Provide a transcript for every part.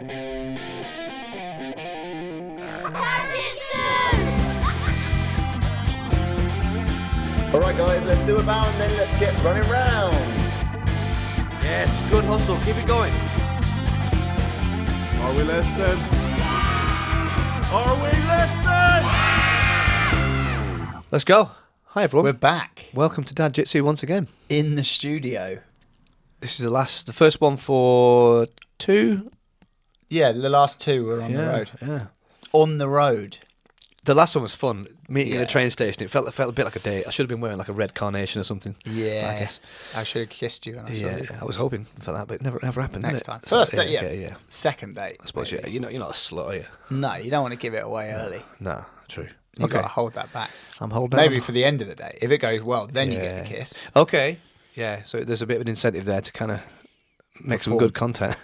Alright guys, let's do a bow and then let's get running round. Yes, good hustle, keep it going. Are we listening? Are we listening? Let's go. Hi everyone. We're back Welcome to DadJitsu once again. in the studio. This is the first one for 2. Yeah, the last two were on the road. Yeah. On the road. The last one was fun. Meeting at Yeah. a train station. It felt a bit like a date. I should have been wearing like a red carnation or something. Yeah. I guess. I should have kissed you when I saw you. I was hoping for that, but it never happened. Next didn't time. it? First So, date, yeah. okay, Second date. I suppose maybe. you're not a slut, are you? No, you don't want to give it away early. No, true. You've got to hold that back. I'm holding. Maybe on. for the end of the day. If it goes well, then you get the kiss. Okay. Yeah. So there's a bit of an incentive there to kind of make some good content.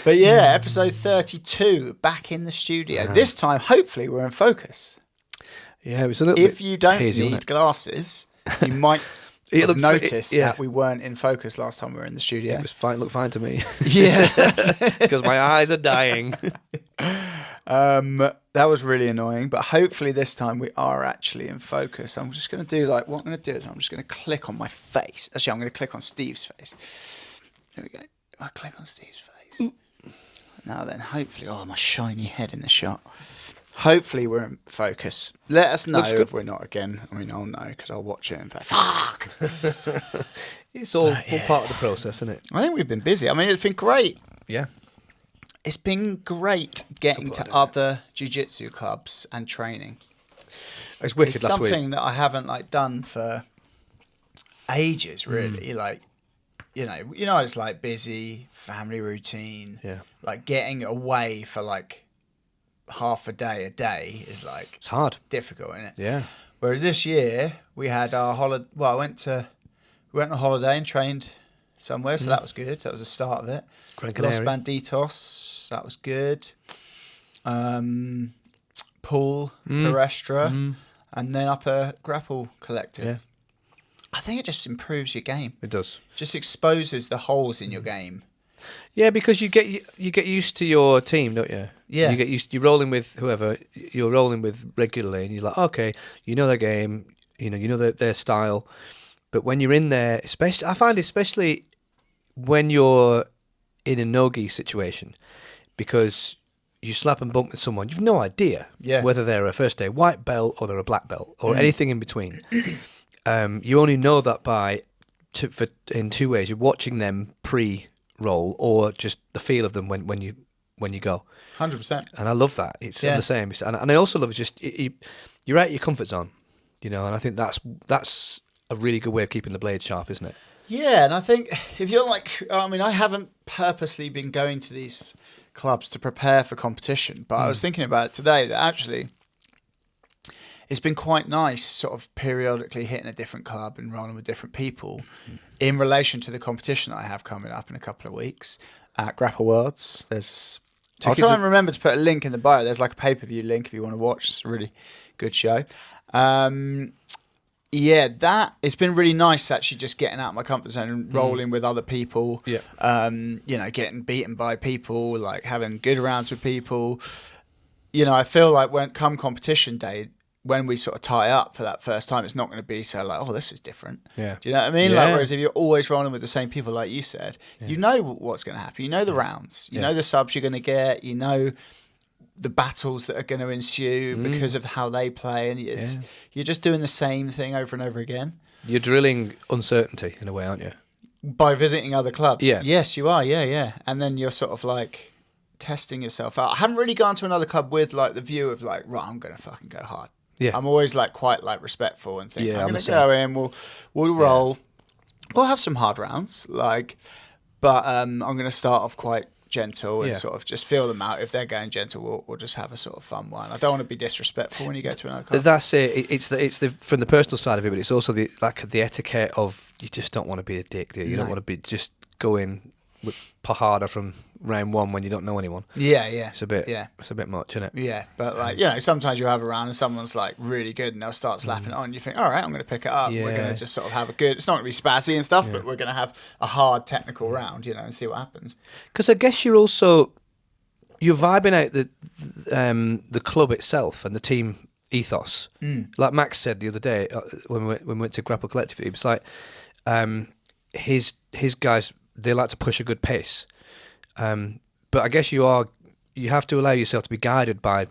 But yeah, episode 32, back in the studio. This time, hopefully, we're in focus. Yeah, it was a little bit If you don't hazy, need wasn't it? glasses, you might It have looked- noticed yeah. that we weren't in focus last time we were in the studio. It was fine. Looked fine to me. Yeah. Because my eyes are dying. That was really annoying, but hopefully this time we are actually in focus. I'm just going to do what I'm going to do is I'm just going to click on my face. Actually, I'm going to click on Steve's face. There we go. I click on Steve's face. Now then, hopefully, my shiny head in the shot. Hopefully we're in focus. Let us know if we're not again. I mean, I'll know because I'll watch it and be like, fuck! It's all part of the process, isn't it? I think we've been busy. I mean, it's been great. Yeah. It's been great getting to other jiu-jitsu clubs and training. It's wicked It's last week. something that I haven't done for ages, really. It's like busy family routine. Yeah. Like getting away for half a day is It's hard. difficult, isn't it? Yeah. Whereas this year we had our holiday. Well, we went on holiday and trained somewhere, so that was good. That was the start of it. Gran Los Canaria. Banditos, that was good. Pool, Perestra, and then Upper Grapple Collective. Yeah. I think it just improves your game. It does. Just exposes the holes in your game. Yeah, because you get used to your team, don't you? Yeah. You get used. You're rolling with whoever you're rolling with regularly, and you're like, okay, you know their game, you know their style. But when you're in there, especially when you're in a no-gi situation, because you slap and bump with someone, you've no idea whether they're a first day white belt or they're a black belt or anything in between. You only know that in two ways. You're watching them pre-roll or just the feel of them when you go. 100%. And I love that. It's the same. And I also love it. Just you're out of your comfort zone, and I think that's a really good way of keeping the blade sharp, isn't it? Yeah, and I think if you're I haven't purposely been going to these clubs to prepare for competition, but I was thinking about it today that actually it's been quite nice sort of periodically hitting a different club and rolling with different people in relation to the competition I have coming up in a couple of weeks at Grapple Worlds. I'll try and remember to put a link in the bio. There's a pay-per-view link if you want to watch. It's a really good show. It's been really nice actually just getting out of my comfort zone and rolling with other people. Yeah. Getting beaten by people, having good rounds with people. I feel like when come competition day, when we sort of tie up for that first time, it's not going to be so this is different. Yeah. Do you know what I mean? Yeah. Whereas if you're always rolling with the same people, like you said, you know what's going to happen. You know the rounds. You know the subs you're going to get. You know the battles that are going to ensue because of how they play, and you're just doing the same thing over and over again. You're drilling uncertainty in a way, aren't you? By visiting other clubs. Yeah. Yes, you are. Yeah. And then you're sort of testing yourself out. I haven't really gone to another club with the view of right, I'm going to fucking go hard. Yeah. I'm always quite respectful and think I'm I'm going the to same. go in. We'll roll. We'll have some hard rounds, but I'm going to start off quite gentle and sort of just feel them out. If they're going gentle, we'll just have a sort of fun one. I don't want to be disrespectful when you go to another club. That's it. It's the from the personal side of it, but it's also the etiquette of you just don't want to be a dick, do you? You don't want to be just go in, harder from round one when you don't know anyone. Yeah. It's a bit much, isn't it? Yeah, but like, you know, sometimes you have a round and someone's like really good and they'll start slapping it on and you think, all right, I'm going to pick it up. Yeah. We're going to just sort of have a good, it's not going to be spazzy and stuff, but we're going to have a hard technical round, you know, and see what happens. Because I guess you're vibing out the club itself and the team ethos. Like Max said the other day when we went to Grapple Collective, it was like his guys, they like to push a good pace. But I guess you have to allow yourself to be guided by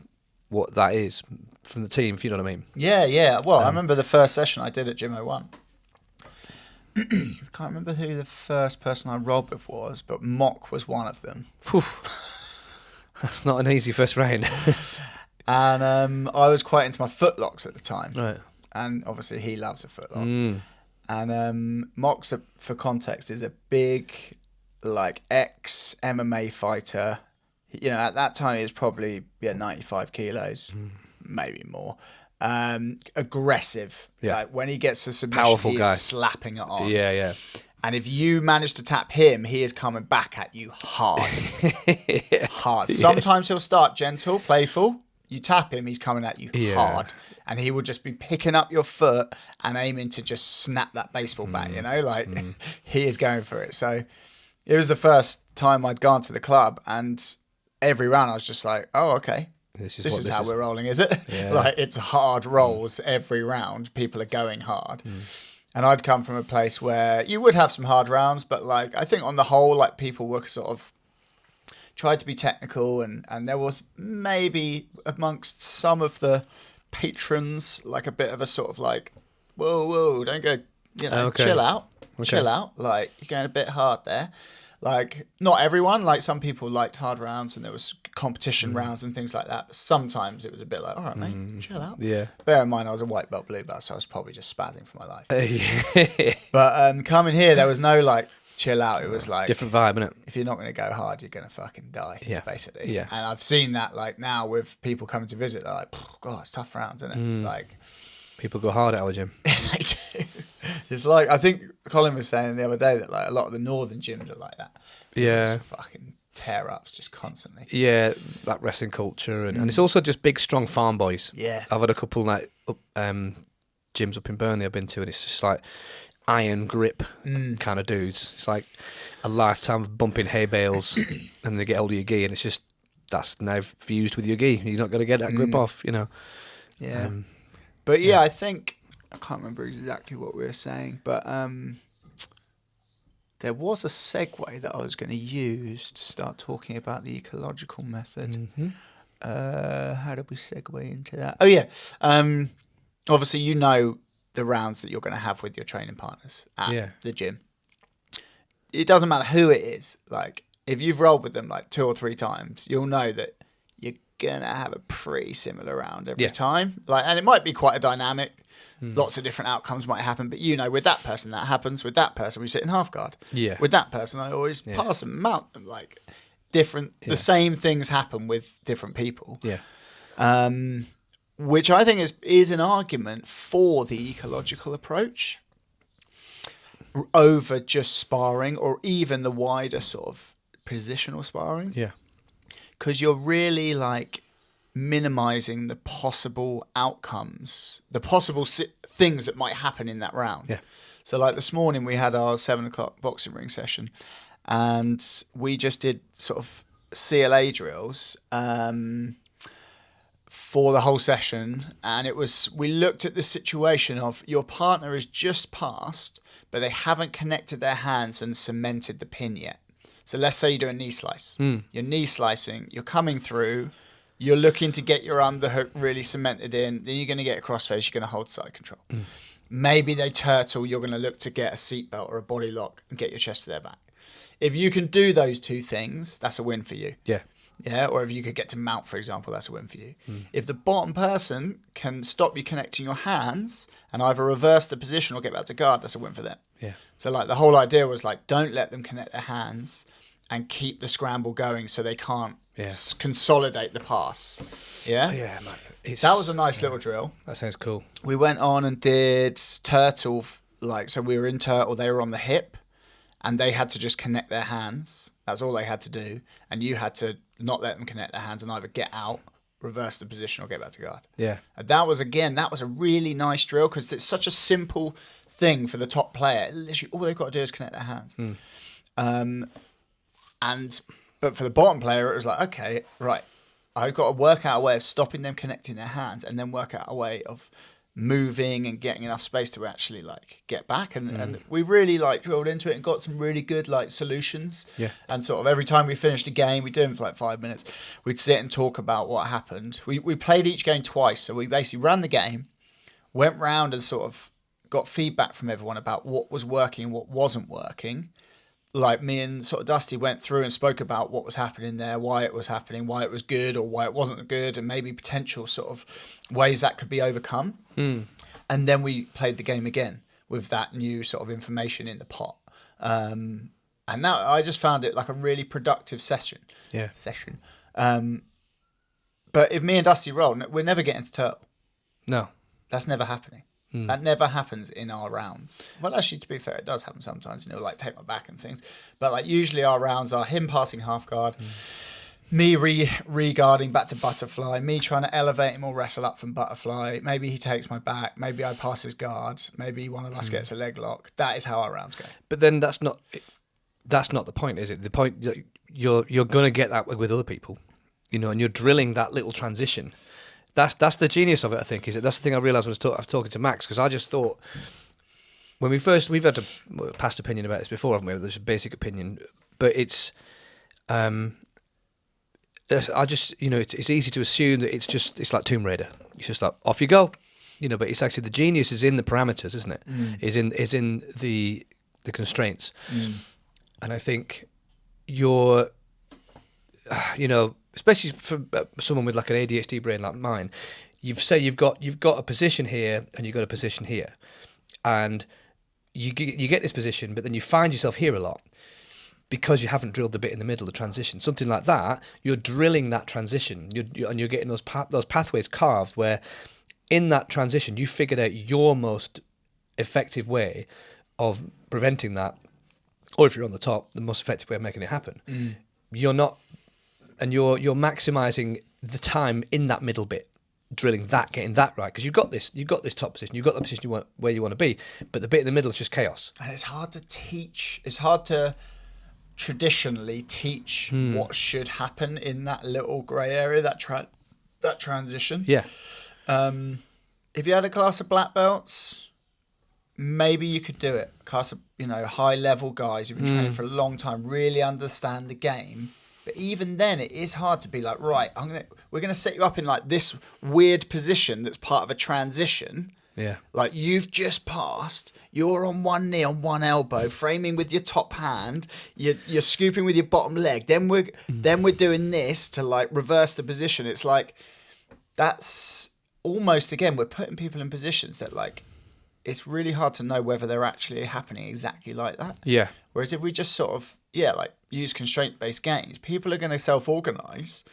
what that is from the team, if you know what I mean. Yeah. Well, I remember the first session I did at Gym 01. I can't remember who the first person I rolled with was, but Mock was one of them. Whew. That's not an easy first round. And I was quite into my footlocks at the time. Right. And obviously he loves a footlock. And Mock, for context, is a big, like, ex-MMA fighter. You know, at that time he was probably 95 kilos, maybe more. Aggressive. Yeah. Like, when he gets a submission, Powerful guy. He's slapping it on. Yeah. And if you manage to tap him, he is coming back at you hard. Hard. Sometimes he'll start gentle, playful. You tap him, he's coming at you hard. And he will just be picking up your foot and aiming to just snap that baseball bat, you know? Like, he is going for it. So it was the first time I'd gone to the club, and every round I was just like, oh, okay. This is how we're rolling, is it? Yeah. Like, it's hard rolls every round. People are going hard. And I'd come from a place where you would have some hard rounds, but like, I think on the whole, like, people were sort of tried to be technical, and there was maybe amongst some of the patrons like a bit of a sort of like, whoa, don't go, you know, chill out, like, you're going a bit hard there. Like, not everyone, like, some people liked hard rounds and there was competition rounds and things like that, but sometimes it was a bit like, all right, mate, chill out. Yeah. Bear in mind, I was a white belt, blue belt, so I was probably just spazzing for my life. But coming here, there was no like chill out. It was like different vibe, innit? If you're not going to go hard, you're going to fucking die, basically. Yeah. And I've seen that like now with people coming to visit, they're like, God, it's tough rounds, isn't it? Like, people go hard at our gym. they do. It's like, I think Colin was saying the other day that like a lot of the northern gyms are like that. People just fucking tear ups just constantly. Yeah, that wrestling culture, and it's also just big, strong farm boys. Yeah. I've had a couple like gyms up in Burnley I've been to, and it's just like iron grip kind of dudes. It's like a lifetime of bumping hay bales, and they get hold of your gi, and it's just that's now fused with your gi. You're not going to get that grip off, you know. Yeah. But yeah, I think I can't remember exactly what we were saying, but there was a segue that I was going to use to start talking about the ecological method. How did we segue into that? Oh yeah. Obviously, you know the rounds that you're going to have with your training partners at the gym. It doesn't matter who it is. Like, if you've rolled with them like 2 or 3 times, you'll know that you're going to have a pretty similar round every time. Like, and it might be quite a dynamic. Lots of different outcomes might happen, but you know, with that person that happens, with that person we sit in half guard. Yeah. With that person I always pass them, mount them, like different. The same things happen with different people. Yeah. Which I think is an argument for the ecological approach over just sparring, or even the wider sort of positional sparring. Yeah. Because you're really like minimizing the possible outcomes, the possible things that might happen in that round. Yeah. So like this morning we had our 7:00 boxing ring session, and we just did sort of CLA drills for the whole session. And we looked at the situation of your partner has just passed, but they haven't connected their hands and cemented the pin yet. So let's say you do a knee slice. You're knee slicing, you're coming through, you're looking to get your underhook really cemented in, then you're going to get a crossface, you're going to hold side control. Maybe they turtle, you're going to look to get a seatbelt or a body lock and get your chest to their back. If you can do those 2 things, that's a win for you. Yeah. Yeah, or if you could get to mount, for example, that's a win for you. If the bottom person can stop you connecting your hands and either reverse the position or get back to guard, that's a win for them. Yeah. So like the whole idea was like, don't let them connect their hands and keep the scramble going so they can't consolidate the pass. Yeah? Yeah, man. That was a nice little drill. That sounds cool. We went on and did turtle, like, so we were in turtle, they were on the hip, and they had to just connect their hands. That's all they had to do. And you had to not let them connect their hands and either get out, reverse the position, or get back to guard. Yeah. And that was a really nice drill because it's such a simple thing for the top player. Literally, all they've got to do is connect their hands. But for the bottom player, it was like, okay, right, I've got to work out a way of stopping them connecting their hands, and then work out a way of moving and getting enough space to actually like get back. And we really like drilled into it and got some really good like solutions. Yeah. And sort of every time we finished a game, we did it for like 5 minutes, we'd sit and talk about what happened. We played each game twice. So we basically ran the game, went round and sort of got feedback from everyone about what was working and what wasn't working. Like me and sort of Dusty went through and spoke about what was happening there, why it was happening, why it was good or why it wasn't good, and maybe potential sort of ways that could be overcome. And then we played the game again with that new sort of information in the pot. And now I just found it like a really productive session. Yeah. But if me and Dusty roll, we're never getting to turtle. No. That's never happening. That never happens in our rounds. Well, actually, to be fair, it does happen sometimes, like take my back and things. But like usually our rounds are him passing half guard, me re-guarding back to butterfly, me trying to elevate him or wrestle up from butterfly. Maybe he takes my back. Maybe I pass his guard. Maybe one of us gets a leg lock. That is how our rounds go. But then that's not the point, is it? The point, you're going to get that with other people, and you're drilling that little transition. That's the genius of it, I think. That's the thing I realised when I was talking to Max, because I just thought when we've had a past opinion about this before, haven't we? There's a basic opinion, but it's it's easy to assume that it's like Tomb Raider. It's just like off you go, But it's actually the genius is in the parameters, isn't it? Is in the constraints, and I think you're, especially for someone with like an ADHD brain like mine, you've got a position here and you've got a position here, and you get this position, but then you find yourself here a lot because you haven't drilled the bit in the middle, the transition, something like that. You're drilling that transition, and you're getting those pathways carved where in that transition you figured out your most effective way of preventing that, or if you're on the top, the most effective way of making it happen. You're not. And you're maximising the time in that middle bit, drilling that, getting that right, because you've got this top position, you've got the position where you want to be, but the bit in the middle is just chaos. And it's hard to teach. It's hard to traditionally teach what should happen in that little grey area, that transition. Yeah. If you had a class of black belts, maybe you could do it. Class of high level guys who've been training for a long time, really understand the game. But even then, it is hard to be like, right, we're gonna set you up in like this weird position that's part of a transition. Yeah. Like you've just passed, you're on one knee, on one elbow, framing with your top hand, you're scooping with your bottom leg. Then we're doing this to like reverse the position. It's like that's almost, again, we're putting people in positions that like it's really hard to know whether they're actually happening exactly like that. Yeah. Whereas if we just sort of, use constraint-based games, people are going to self-organise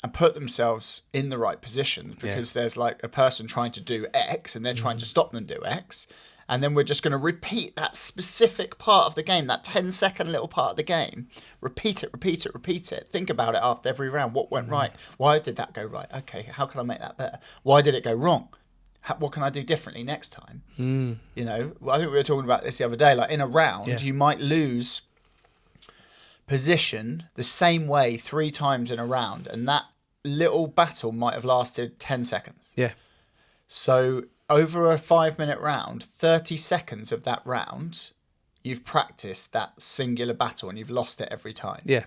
and put themselves in the right positions because there's like a person trying to do X and they're trying to stop them do X. And then we're just going to repeat that specific part of the game, that 10-second little part of the game. Repeat it. Think about it after every round. What went right? Why did that go right? Okay, how can I make that better? Why did it go wrong? What can I do differently next time? I think we were talking about this the other day. Like in a round, you might lose position the same way 3 times in a round, and that little battle might have lasted 10 seconds. Yeah. So over a 5-minute round, 30 seconds of that round, you've practiced that singular battle and you've lost it every time. Yeah.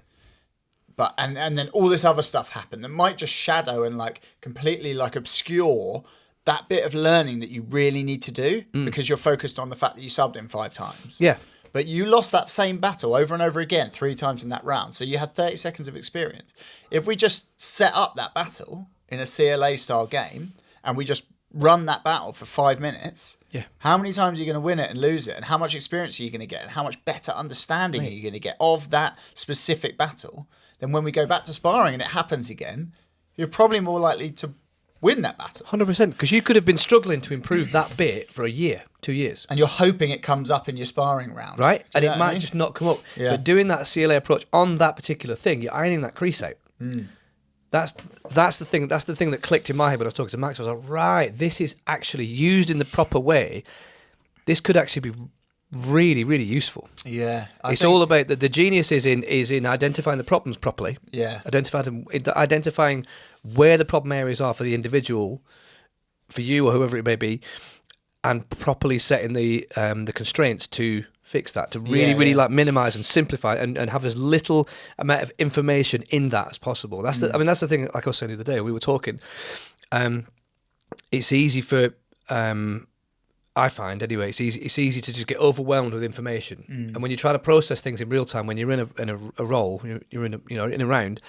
But and then all this other stuff happened that might just shadow and like completely like obscure that bit of learning that you really need to do because you're focused on the fact that you subbed him 5 times. Yeah. But you lost that same battle over and over again 3 times in that round. So you had 30 seconds of experience. If we just set up that battle in a CLA style game and we just run that battle for 5 minutes, how many times are you going to win it and lose it? And how much experience are you going to get? And how much better understanding are you going to get of that specific battle? Then when we go back to sparring and it happens again, you're probably more likely to win that battle. 100%, because you could have been struggling to improve that bit for a year, 2 years. And you're hoping it comes up in your sparring round. Right? And You know it what I might mean? just not come up. Yeah. But doing that CLA approach on that particular thing, you're ironing that crease out. That's the thing that clicked in my head when I was talking to Max. I was like, right, this is actually used in the proper way. This could actually be really, really useful. Yeah. It's all about the genius is in identifying the problems properly. Yeah. Identifying where the problem areas are for the individual, for you or whoever it may be, and properly setting the constraints to fix that, to really like minimize and simplify and have as little amount of information in that as possible. That's that's the thing. Like I was saying the other day, we were talking. It's easy for I find anyway. It's easy to just get overwhelmed with information, and when you try to process things in real time, when you're in a role, you're in a round,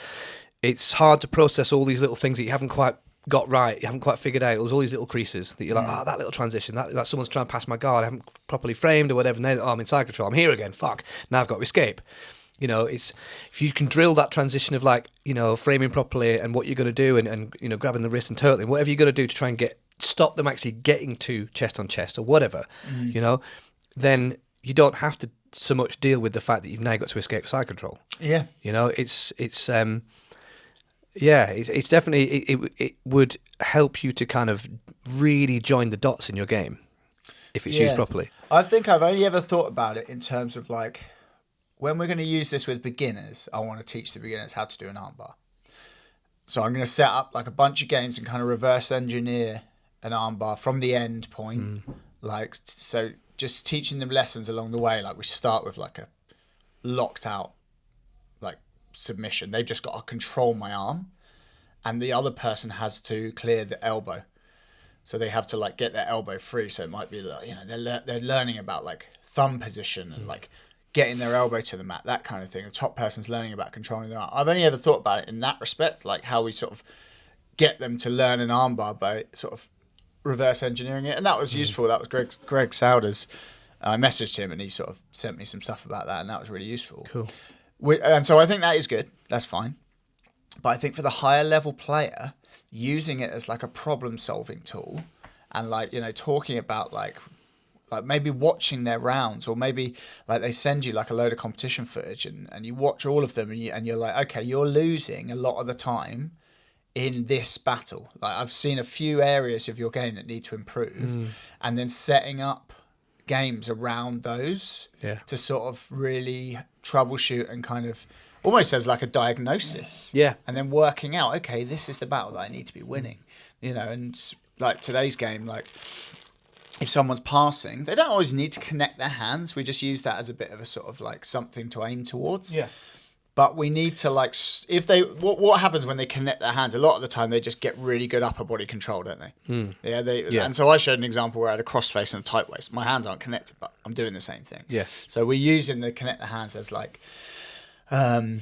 it's hard to process all these little things that you haven't quite got right, you haven't quite figured out. There's all these little creases that you're like, that little transition, that someone's trying to pass my guard, I haven't properly framed or whatever, and then I'm in side control, I'm here again, fuck, now I've got to escape. It's if you can drill that transition of like, framing properly and what you're going to do and grabbing the wrist and turtling, whatever you're going to do to try and stop them actually getting to chest on chest or whatever, then you don't have to so much deal with the fact that you've now got to escape side control. Yeah. It's definitely it would help you to kind of really join the dots in your game if it's used properly. I think I've only ever thought about it in terms of like, when we're going to use this with beginners, I want to teach the beginners how to do an armbar. So I'm going to set up like a bunch of games and kind of reverse engineer an armbar from the end point. So just teaching them lessons along the way. Like we start with like a locked out like submission. They've just got to control my arm, and the other person has to clear the elbow. So they have to like get their elbow free. So it might be like, they're learning about like thumb position and like getting their elbow to the mat, that kind of thing. The top person's learning about controlling their arm. I've only ever thought about it in that respect, like how we sort of get them to learn an armbar by sort of reverse engineering it. And that was useful. That was Greg Souders. I messaged him and he sort of sent me some stuff about that, and that was really useful. Cool. And so I think that is good. That's fine. But I think for the higher level player, using it as like a problem solving tool and like, talking about like maybe watching their rounds, or maybe like they send you like a load of competition footage and you watch all of them and you're like, okay, you're losing a lot of the time in this battle. Like I've seen a few areas of your game that need to improve, and then setting up games around those to sort of really troubleshoot and kind of almost as like a diagnosis. Yeah. And then working out, okay, this is the battle that I need to be winning, and like today's game, like if someone's passing, they don't always need to connect their hands. We just use that as a bit of a sort of like something to aim towards. Yeah. But we need to like, if they, what happens when they connect their hands? A lot of the time they just get really good upper body control, don't they? Yeah. And so I showed an example where I had a crossface and a tight waist. My hands aren't connected, but I'm doing the same thing. Yeah. So we're using the connect the hands as like a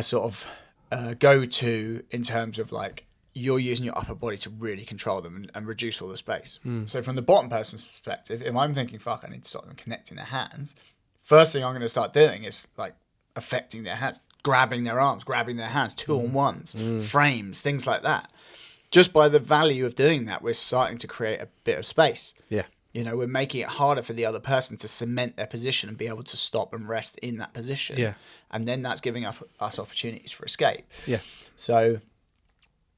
sort of go-to in terms of like, you're using your upper body to really control them and reduce all the space. So from the bottom person's perspective, if I'm thinking, fuck, I need to stop them connecting their hands, first thing I'm going to start doing is like affecting their hands, grabbing their arms, grabbing their hands, 2-on-1s, frames, things like that. Just by the value of doing that, we're starting to create a bit of space. Yeah. We're making it harder for the other person to cement their position and be able to stop and rest in that position. Yeah. And then that's giving us opportunities for escape. Yeah. So,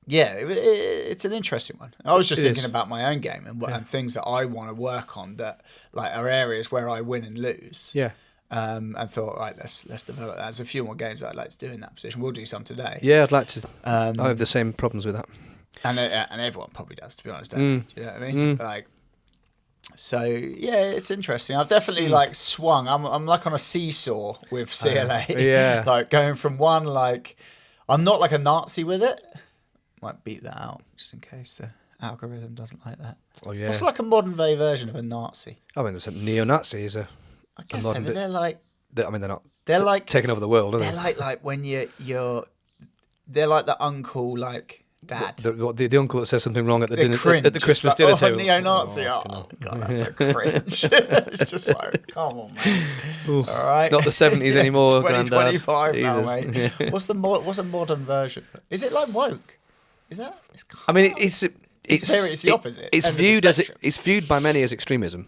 yeah, it's an interesting one. I was just thinking about my own game and things that I want to work on that like are areas where I win and lose. Yeah. And thought, right, let's develop that. There's a few more games that I'd like to do in that position. We'll do some today. Yeah, I'd like to. I have the same problems with that. And everyone probably does, to be honest. Do you know what I mean? Like, so yeah, it's interesting. I've definitely like swung. I'm like on a seesaw with CLA. Yeah. Like going from one, like I'm not like a Nazi with it. Might beat that out just in case the algorithm doesn't like that. Oh yeah. What's like a modern day version of a Nazi? I mean, there's a neo-Nazi is a. I guess so, but they're like. I mean, they're not. They're like taking over the world, are they? They're like when you're. They're like the uncle, like dad. The uncle that says something wrong at the dinner cringe. at the Christmas like, dinner table. Neo-Nazi. Oh god, that's so cringe. It's just like, come on, man. All right, it's not the 70s anymore. 2025 now, mate. Yeah. What's a modern version? Is it like woke? Is that? I mean, it's It's the opposite. It's end of the viewed as spectrum. it's viewed by many as extremism.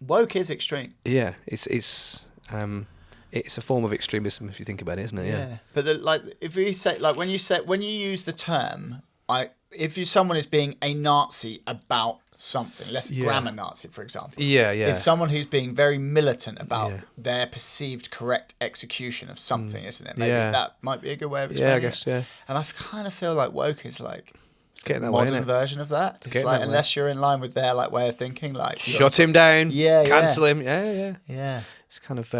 Woke is extreme. Yeah, it's a form of extremism if you think about it, isn't it? Yeah. But if we say when you use the term, someone is being a Nazi about something, let's say grammar Nazi, for example. Yeah. It's someone who's being very militant about their perceived correct execution of something, isn't it? Maybe that might be a good way of explaining I guess. it. Yeah. And I kind of feel like woke is like Getting that modern way, innit? version of that. It's Getting like that way. unless you're in line with their way of thinking, like Shut him down. Yeah, Cancel him. Yeah. Yeah. It's kind of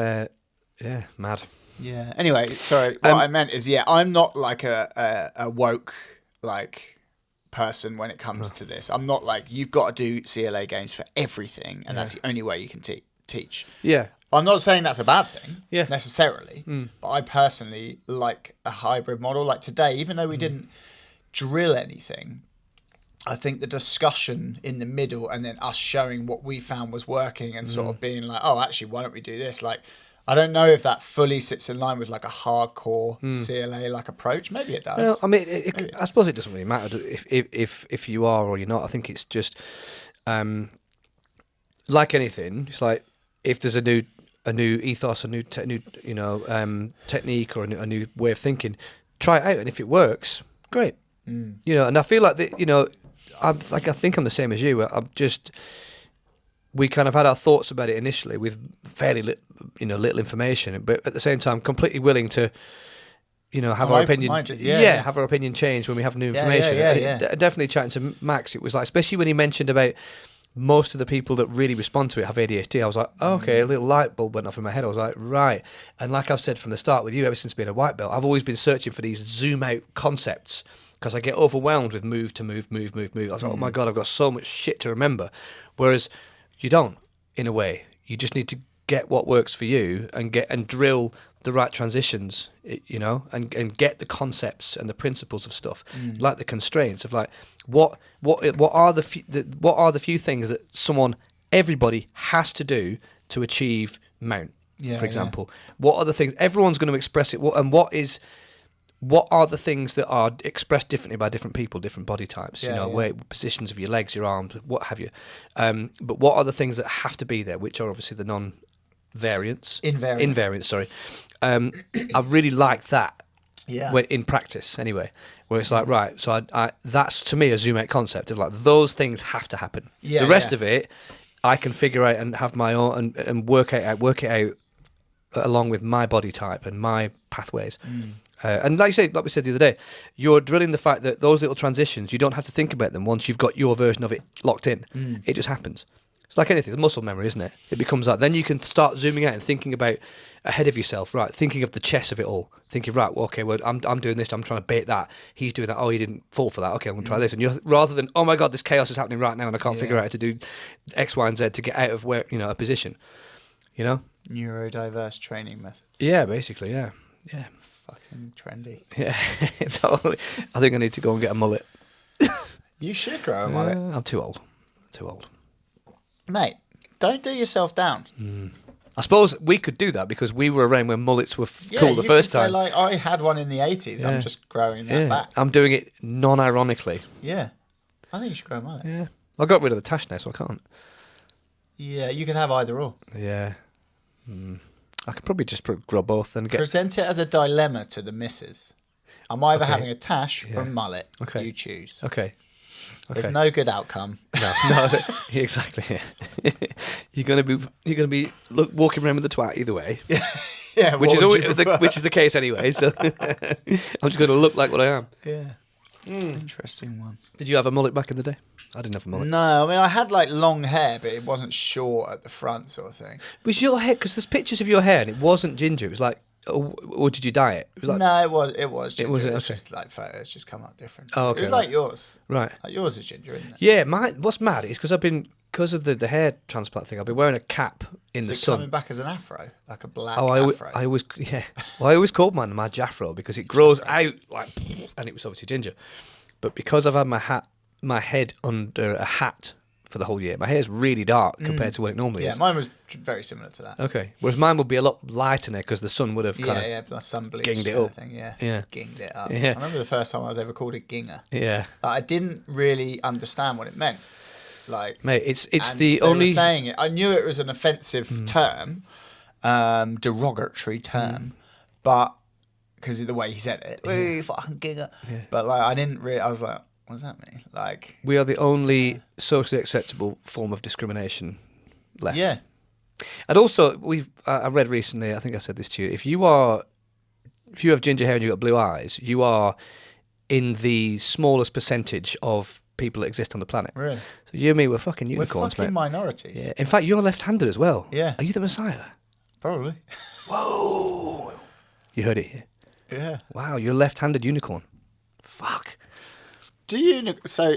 mad. Yeah. Anyway, sorry. What I meant is, I'm not like a woke person when it comes to this. I'm not like you've got to do CLA games for everything, and that's the only way you can teach. Yeah. I'm not saying that's a bad thing necessarily, Mm. but I personally like a hybrid model. Like today, even though we didn't drill anything, I think the discussion in the middle and then us showing what we found was working and sort of being like, oh, actually, why don't we do this? Like, I don't know if that fully sits in line with like a hardcore CLA approach. Maybe it does. Well, I mean, I suppose it doesn't really matter if you are or you're not. I think it's just like anything. It's like if there's a new ethos, a new technique, or a new way of thinking, try it out, and if it works, great. And I feel like I think I'm the same as you. We kind of had our thoughts about it initially with fairly little information, but at the same time, completely willing to, have our opinion. Have our opinion change when we have new information. Definitely chatting to Max, it was like, especially when he mentioned about most of the people that really respond to it have ADHD. I was like, okay, a little light bulb went off in my head. I was like, right. And like I've said from the start with you, ever since being a white belt, I've always been searching for these zoom out concepts because I get overwhelmed with move to move. I was like, oh my God, I've got so much shit to remember. Whereas you don't, in a way. You just need to get what works for you and drill the right transitions, and get the concepts and the principles of stuff, like the constraints of like what are the few things that everybody has to do to achieve mount, for example. What are the things everyone's going to express it, and what are the things that are expressed differently by different people, different body types, where positions of your legs, your arms, what have you. But what are the things that have to be there, which are obviously the invariants, sorry. I really like that when in practice anyway, where it's like, right, so I that's to me a zoom out concept of like those things have to happen. The rest of it I can figure out and have my own and work it out along with my body type and my pathways. And like we said the other day, you're drilling the fact that those little transitions, you don't have to think about them once you've got your version of it locked in. It just happens. It's like anything, it's muscle memory, isn't it? It becomes like, then you can start zooming out and thinking about ahead of yourself, right? Thinking of the chess of it all. Thinking, right, well, okay, well, I'm doing this, I'm trying to bait that. He's doing that, oh, he didn't fall for that. Okay, I'm going to try this. And rather than, oh my God, this chaos is happening right now and I can't figure out how to do X, Y, and Z to get out of where, a position, Neurodiverse training methods. Yeah, basically, yeah. Fucking trendy. Yeah, totally. I think I need to go and get a mullet. You should grow a mullet. I'm too old. Mate, don't do yourself down. I suppose we could do that because we were around when mullets were cool the first time. Like, I had one in the 80s. I'm just growing that back. I'm doing it non-ironically. Yeah. I think you should grow a mullet. Yeah. I got rid of the tash now, so I can't. Yeah, you can have either or. Yeah. I could probably just grow both and get... Present it as a dilemma to the missus. I'm either having a tash or a mullet. Okay. You choose. Okay. There's no good outcome. No, exactly. You're gonna be walking around with the twat either way. Yeah, which is the case anyway. So I'm just gonna look like what I am. Yeah. Interesting one. Did you have a mullet back in the day? I didn't have a mullet. No, I mean I had like long hair, but it wasn't short at the front, sort of thing. Was your hair? Because there's pictures of your hair, and it wasn't ginger. It was like, or did you dye it? It was like, no, it was ginger. It wasn't. It's okay. just like photos just come out different. Oh, okay. It was like yours. Right. Like yours is ginger, isn't it? Yeah, what's mad is because of the hair transplant thing, I've been wearing a cap in the sun. Coming back as an afro, like a black afro. I always called mine my Jaffro because it grows out like, and it was obviously ginger. But because I've had my head under a hat for the whole year. My hair's really dark compared to what it normally Yeah, is. mine was very similar to that. Okay. Whereas mine would be a lot lighter now because the sun would have kind of... Yeah, the sun bleach ginged it kind of up. thing, yeah. Yeah. Ginged it up. Yeah. I remember the first time I was ever called a ginger. Yeah. I didn't really understand what it meant. Like, Mate, it's and the they only... were saying it. I knew it was an offensive term, derogatory term, but because of the way he said it, "Hey, fucking ginger." Yeah. But like, I didn't really. I was like, "What does that mean?" Like, We are the only socially acceptable form of discrimination left. yeah, And also, I read recently, I think I said this to you, if you have ginger hair and you've got blue eyes, you are in the smallest percentage of people that exist on the planet. really. So you and me, we're fucking We're unicorns, fucking mate. minorities. Yeah. In fact, you're left-handed as well. Yeah. Are you the Messiah? Probably. Whoa. You heard it here. Yeah. Wow, you're a left-handed unicorn. Fuck. So,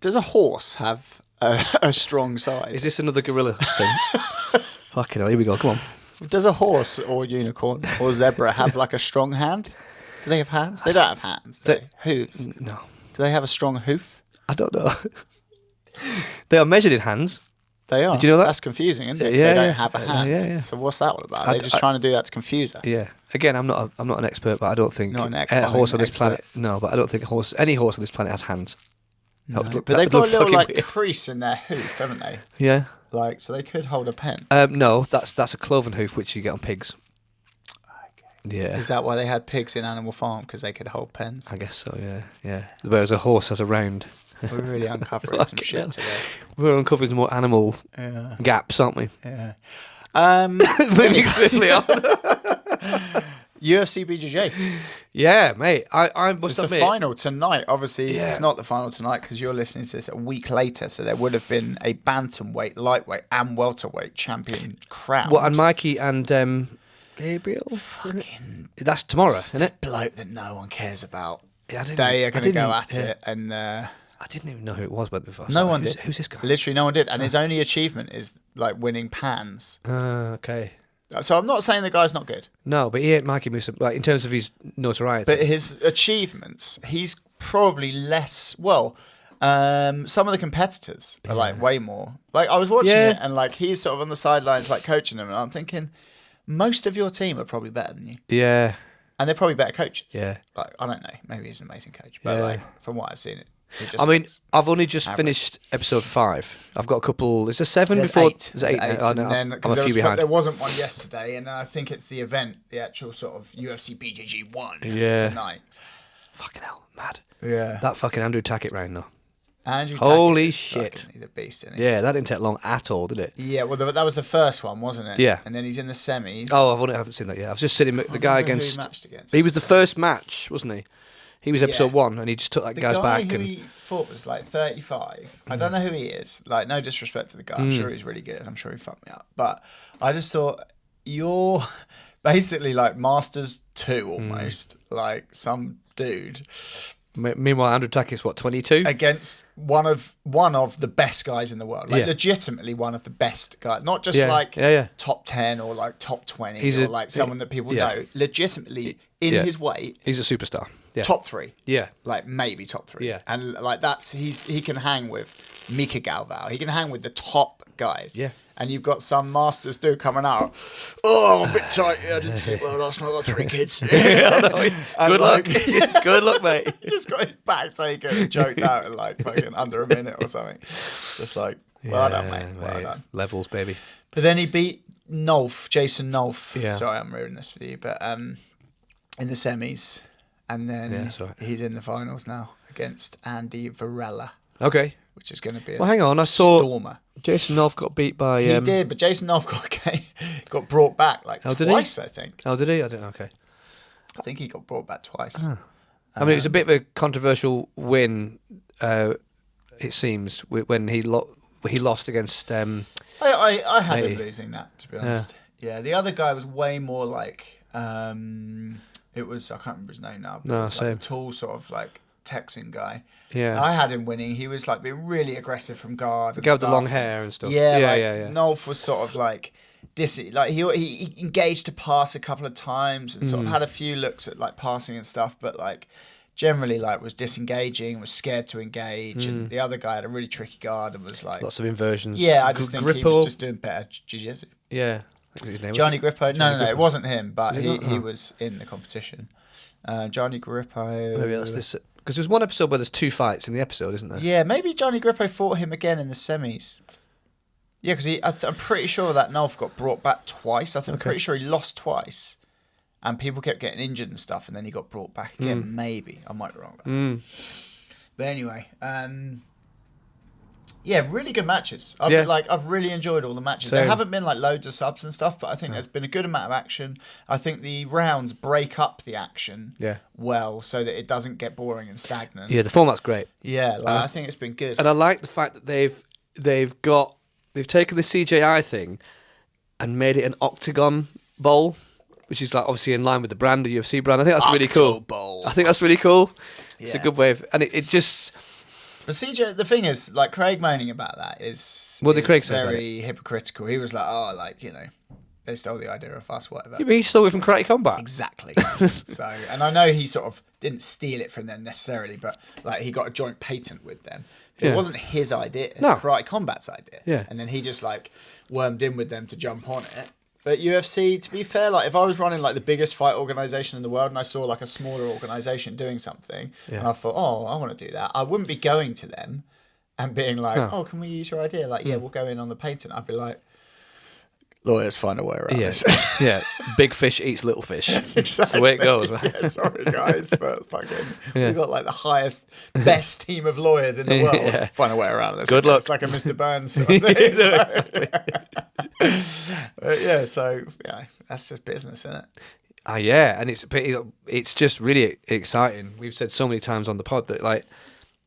does a horse have a strong side? Is this another gorilla thing? Fucking hell, here we go, come on. Does a horse or unicorn or zebra have like a strong hand? Do they have hands? They don't have hands. Do they? Hooves. No, Do they have a strong hoof? I don't know. They are measured in hands. They are. Did you know that? That's confusing, isn't it? 'Cause Yeah, they don't yeah. have a hand. Yeah. So what's that all about? Are they just trying to do that to confuse us? Yeah. Again, I'm not an expert, but I don't think Not an a horse on this expert. planet. No, but I don't think any horse on this planet has hands. No, That would look- but that they've would got a look little fucking like weird. crease in their hoof, haven't they? Yeah. Like, so they could hold a pen. No, that's a cloven hoof, which you get on pigs. Yeah. Is that why they had pigs in Animal Farm? Because they could hold pens? I guess so. Yeah. Whereas a horse has a round. We're really uncovering some shit today. We're uncovering more animal Yeah. gaps, aren't we? Yeah. Moving swiftly on. UFC BJJ. Yeah, mate. I must It's the admit. final tonight. Obviously, Yeah. it's not the final tonight because you're listening to this a week later. So there would have been a bantamweight, lightweight, and welterweight champion crowned. What, and Mikey and Gabriel? Fucking That's tomorrow, isn't it? bloke that no one cares about. Yeah, They are going to go at yeah. it, and I didn't even know who it was, but before. no one did. Who's this guy? Literally, no one did. And his only achievement is like winning pans. Okay. So I'm not saying the guy's not good, No, but he ain't Mikey Musa, like in terms of his notoriety. but his achievements, he's probably less. Well, some of the competitors are like way more. Like I was watching Yeah. it, and like he's sort of on the sidelines, like coaching them, and I'm thinking, most of your team are probably better than you, yeah. and they're probably better coaches. Yeah. Like I don't know, maybe he's an amazing coach, but Yeah. like from what I've seen, it just I mean, looks I've only just average. finished episode 5. I've got a couple. Is there 7 There's before? 8. Is it 8? There's 8, Oh, no, and then I'm because a few behind. there wasn't one yesterday, and I think it's the event, the actual sort of UFC BJJ one Yeah. tonight. Fucking hell, mad. Yeah, That fucking Andrew Tackett round though. Andrew Holy Tackett is shit. fucking- he's a beast, isn't he? Yeah, that didn't take long at all, did it? Yeah, well, that was the first one, wasn't it? Yeah. And then he's in the semis. Oh, I haven't seen that yet. I was just sitting the guy remember who he against. matched against. He was the first match, wasn't he? He was episode Yeah. 1, and he just took that the guy's guy back. who And he fought was like 35. I don't know who he is. Like, no disrespect to the guy. I'm sure he's really good. I'm sure he fucked me up. But I just thought, you're basically like Masters 2 almost. Like some dude meanwhile, Andrew Tackett's what, 22? against one of the best guys in the world. Like Yeah. legitimately one of the best guys. Not just Yeah, like yeah. top 10 or like top 20 He's or a- like someone that people yeah. know. Legitimately in Yeah. his weight, He's a superstar. Yeah. top 3. Yeah. Like maybe top 3. Yeah. And like he can hang with Mika Galvao. He can hang with the top guys. Yeah. And you've got some Masters dude coming out. Oh, I'm a bit tight. I didn't sleep well last night. I got 3 kids. Good luck. Good luck, mate. He just got his back taken and choked out in like fucking under a minute or something. Just like, well done, mate. Well done. Levels, baby. But then he beat Jason Nolf. Yeah. Sorry, I'm ruining this for you. But in the semis. And then Yeah, that's all right. he's in the finals now against Andy Varela, Okay. which is going to be a Well, hang on. I saw stormer. Jason North got beat by. He did, but Jason Nolf got brought back like Oh, did he? twice, I think. Oh, did he? I don't know. Okay. I think he got brought back twice. I mean, it was a bit of a controversial win. It seems when he lost against. I had Hey. him losing that, to be honest. Yeah, the other guy was way more like it was, I can't remember his name now, but No, it was like a same. tall sort of like Texan guy. Yeah. I had him winning. He was like being really aggressive from guard. The And guy with the stuff. long hair and stuff. Yeah, like yeah. Nolf was sort of like like he engaged to pass a couple of times and sort of had a few looks at like passing and stuff, but like generally like was disengaging, was scared to engage, and the other guy had a really tricky guard and was like Lots of inversions. Yeah, I just think he Grippo. was just doing better jiu-jitsu. Yeah. I think his name was- Johnny Grippo. No, Grippo. it wasn't him, but Was it he not? Oh. was in the competition. Johnny Grippo. Maybe that's this. Because there's one episode where there's 2 fights in the episode, isn't there? Yeah, maybe Johnny Grippo fought him again in the semis. Yeah, because I'm pretty sure that Nolf got brought back twice. I'm pretty sure he lost twice, and people kept getting injured and stuff, and then he got brought back again. Maybe I might be wrong. About that. But anyway, yeah, really good matches. I've really enjoyed all the matches. Same. There haven't been like loads of subs and stuff, but I think there's been a good amount of action. I think the rounds break up the action well, so that it doesn't get boring and stagnant. Yeah, the format's great. Yeah, I think it's been good. And I like the fact that they've taken the CJI thing and made it an octagon bowl, which is like obviously in line with the brand, the UFC brand. I think that's really cool. Bowl. I think that's really cool. It's a Yeah. good way of, and it just. But CJ, the thing is, like Craig moaning about that is, What did Craig say about very hypocritical. He was like, "Oh, like they stole the idea of us, whatever." You mean he stole it from Karate Combat? Exactly. So, and I know he sort of didn't steal it from them necessarily, but like he got a joint patent with them. It Yeah. wasn't his idea. No. Karate Combat's idea. Yeah. And then he just like wormed in with them to jump on it. But UFC, to be fair, like if I was running like the biggest fight organization in the world and I saw like a smaller organization doing something and I thought, oh, I want to do that, I wouldn't be going to them and being like, oh, can we use your idea? Like, yeah, we'll go in on the patent. I'd be like, lawyers find a way around this. Yeah. Big fish eats little fish. That's the way it goes, right? Yeah, sorry guys, but fucking, we've got like the best team of lawyers in the world. Yeah. Find a way around this. Good luck. It's like a Mr. Burns sort of thing. But yeah, so yeah, that's just business, isn't it? Yeah, and it's just really exciting. We've said so many times on the pod that like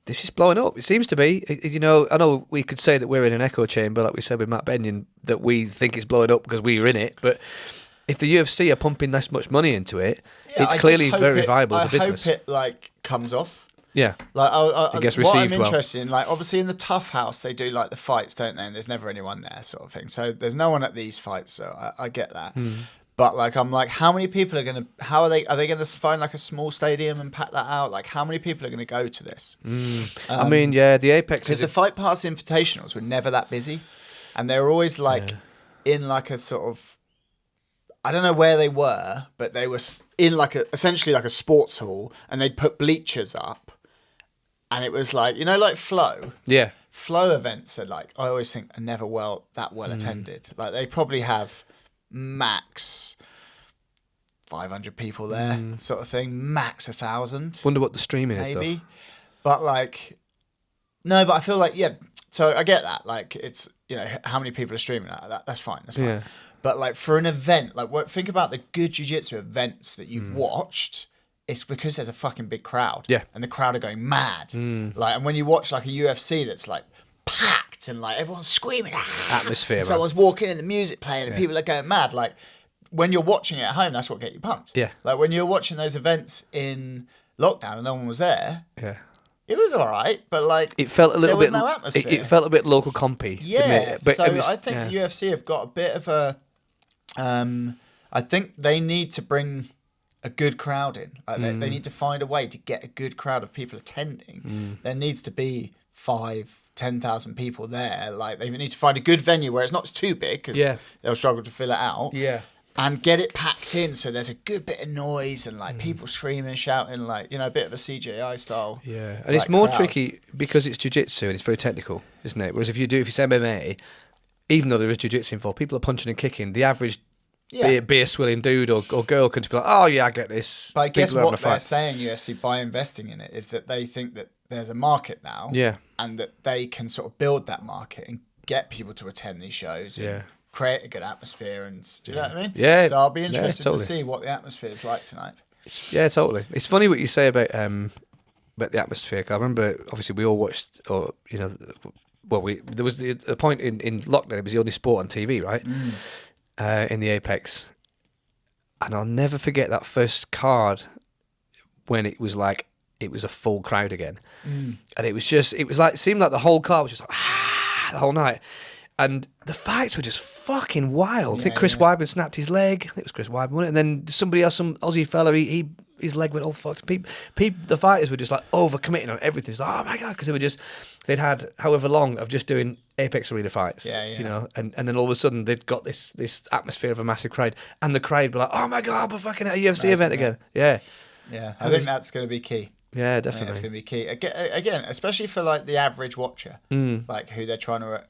this is blowing up. It seems to be. I know we could say that we're in an echo chamber, like we said with Matt Benyon, that we think it's blowing up because we're in it. But if the UFC are pumping this much money into it, it's I clearly just hope very viable as a business. I hope it like comes off. Yeah, Like it gets what I'm received well. interested in, like obviously in the Tough House they do like the fights, don't they? And there's never anyone there, sort of thing. So there's no one at these fights. So I get that. But like I'm like, how many people are gonna? Are they gonna find like a small stadium and pack that out? Like how many people are gonna go to this? I mean, yeah, the Apex Because is the Fight Pass Invitationals were never that busy, and they were always like in like a sort of, I don't know where they were, but they were in like essentially like a sports hall, and they'd put bleachers up, and it was like like Flow. yeah. Flow events are like, I always think are never that well attended. Like they probably have max 500 people there, sort of thing. Max 1,000. Wonder what the streaming is Maybe. though. But like, no, but I feel like, yeah, so I get that. Like it's, how many people are streaming that? That's fine. That's fine. Yeah. But like for an event, like think about the good jiu-jitsu events that you've watched. It's because there's a fucking big crowd. Yeah. And the crowd are going mad. Like, and when you watch like a UFC that's like packed and like everyone's screaming, Atmosphere, and man. someone's walking in, the music playing, and people are going mad. Like when you're watching it at home, that's what gets you pumped. Yeah. Like when you're watching those events in lockdown and no one was there, Yeah. it was all right, but like It felt a little there bit. was no atmosphere. It felt a bit local compy. Yeah, didn't it? But so it was- I think the UFC have got a bit of a. I think they need to bring a good crowd in. Like they need to find a way to get a good crowd of people attending. There needs to be 5,000-10,000 people there. Like they need to find a good venue where it's not too big because they'll struggle to fill it out. Yeah. And get it packed in so there's a good bit of noise and like people screaming, shouting, like a bit of a CJI style. Yeah, and it's more tricky because it's jiu-jitsu and it's very technical, isn't it? Whereas if it's MMA, even though there is jiu-jitsu involved, people are punching and kicking. The average beer swilling dude or girl can just be like, oh yeah, I get this. But I guess People are having what a they're fight. saying, UFC, by investing in it, is that they think that there's a market now. Yeah. And that they can sort of build that market and get people to attend these shows. And create a good atmosphere. And do you know what I mean? Yeah. So I'll be interested totally. to see what the atmosphere is like tonight. Yeah, totally. It's funny what you say about the atmosphere. 'Cause I remember, obviously, we all watched, or there was a point in lockdown. It was the only sport on TV, right? In the Apex, and I'll never forget that first card when it was a full crowd again, and it seemed like the whole card was just like the whole night. And the fights were just fucking wild. I think Chris Weidman snapped his leg. I think it was Chris Weidman, wasn't it? And then somebody else, some Aussie fella, he his leg went all fucked. The fighters were just like overcommitting on everything. It's like, oh my god, because they'd had however long of just doing Apex Arena fights. Yeah. You know, and then all of a sudden they'd got this atmosphere of a massive crowd, and the crowd were like, oh my god, we're fucking at a UFC event again. Yeah. Yeah, I think that's going to be key. Yeah, I think definitely. that's going to be key. Again, especially for like the average watcher, like who they're trying to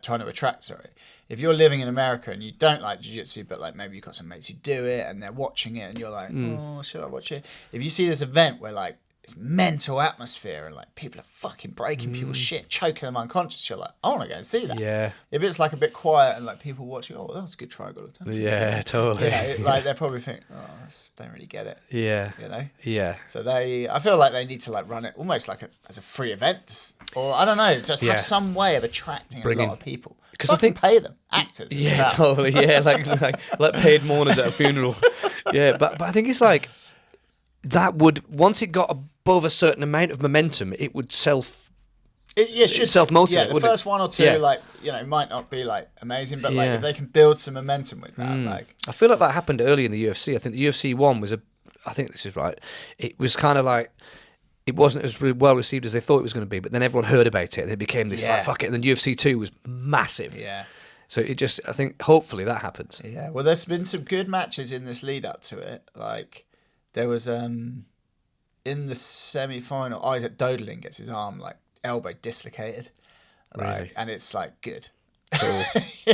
trying to attract. Sorry, if you're living in America and you don't like jiu-jitsu, but like maybe you've got some mates who do it and they're watching it, and you're like, oh, should I watch it? If you see this event where like it's mental atmosphere and like people are fucking breaking people's shit, choking them unconscious, you're like, I want to go and see that. Yeah. If it's like a bit quiet and like people watching, oh, that was a good triangle attention. Yeah, totally. Like they probably think, oh, don't really get it. Yeah. You know. Yeah. So I feel like they need to like run it almost like as a free event, or I don't know, just have some way of attracting a lot of people. Because I think pay them actors. Yeah, totally. Yeah, like paid mourners at a funeral. Yeah, but I think it's like that would, once it got above a certain amount of momentum, it would self-motivate. Yeah, the first one or two, like, you know, might not be like amazing, but like if they can build some momentum with that, like I feel like that happened early in the UFC. I think the UFC 1 was I think this is right. It was kind of like, it wasn't as well received as they thought it was going to be, but then everyone heard about it and it became this like, fuck it. And then UFC 2 was massive. Yeah. So it just, I think, hopefully that happens. Yeah. Well, there's been some good matches in this lead up to it. Like, there was, in the semi-final, Isaac Dodeling gets his arm, like, elbow dislocated. Really? And it's, like, good. Cool.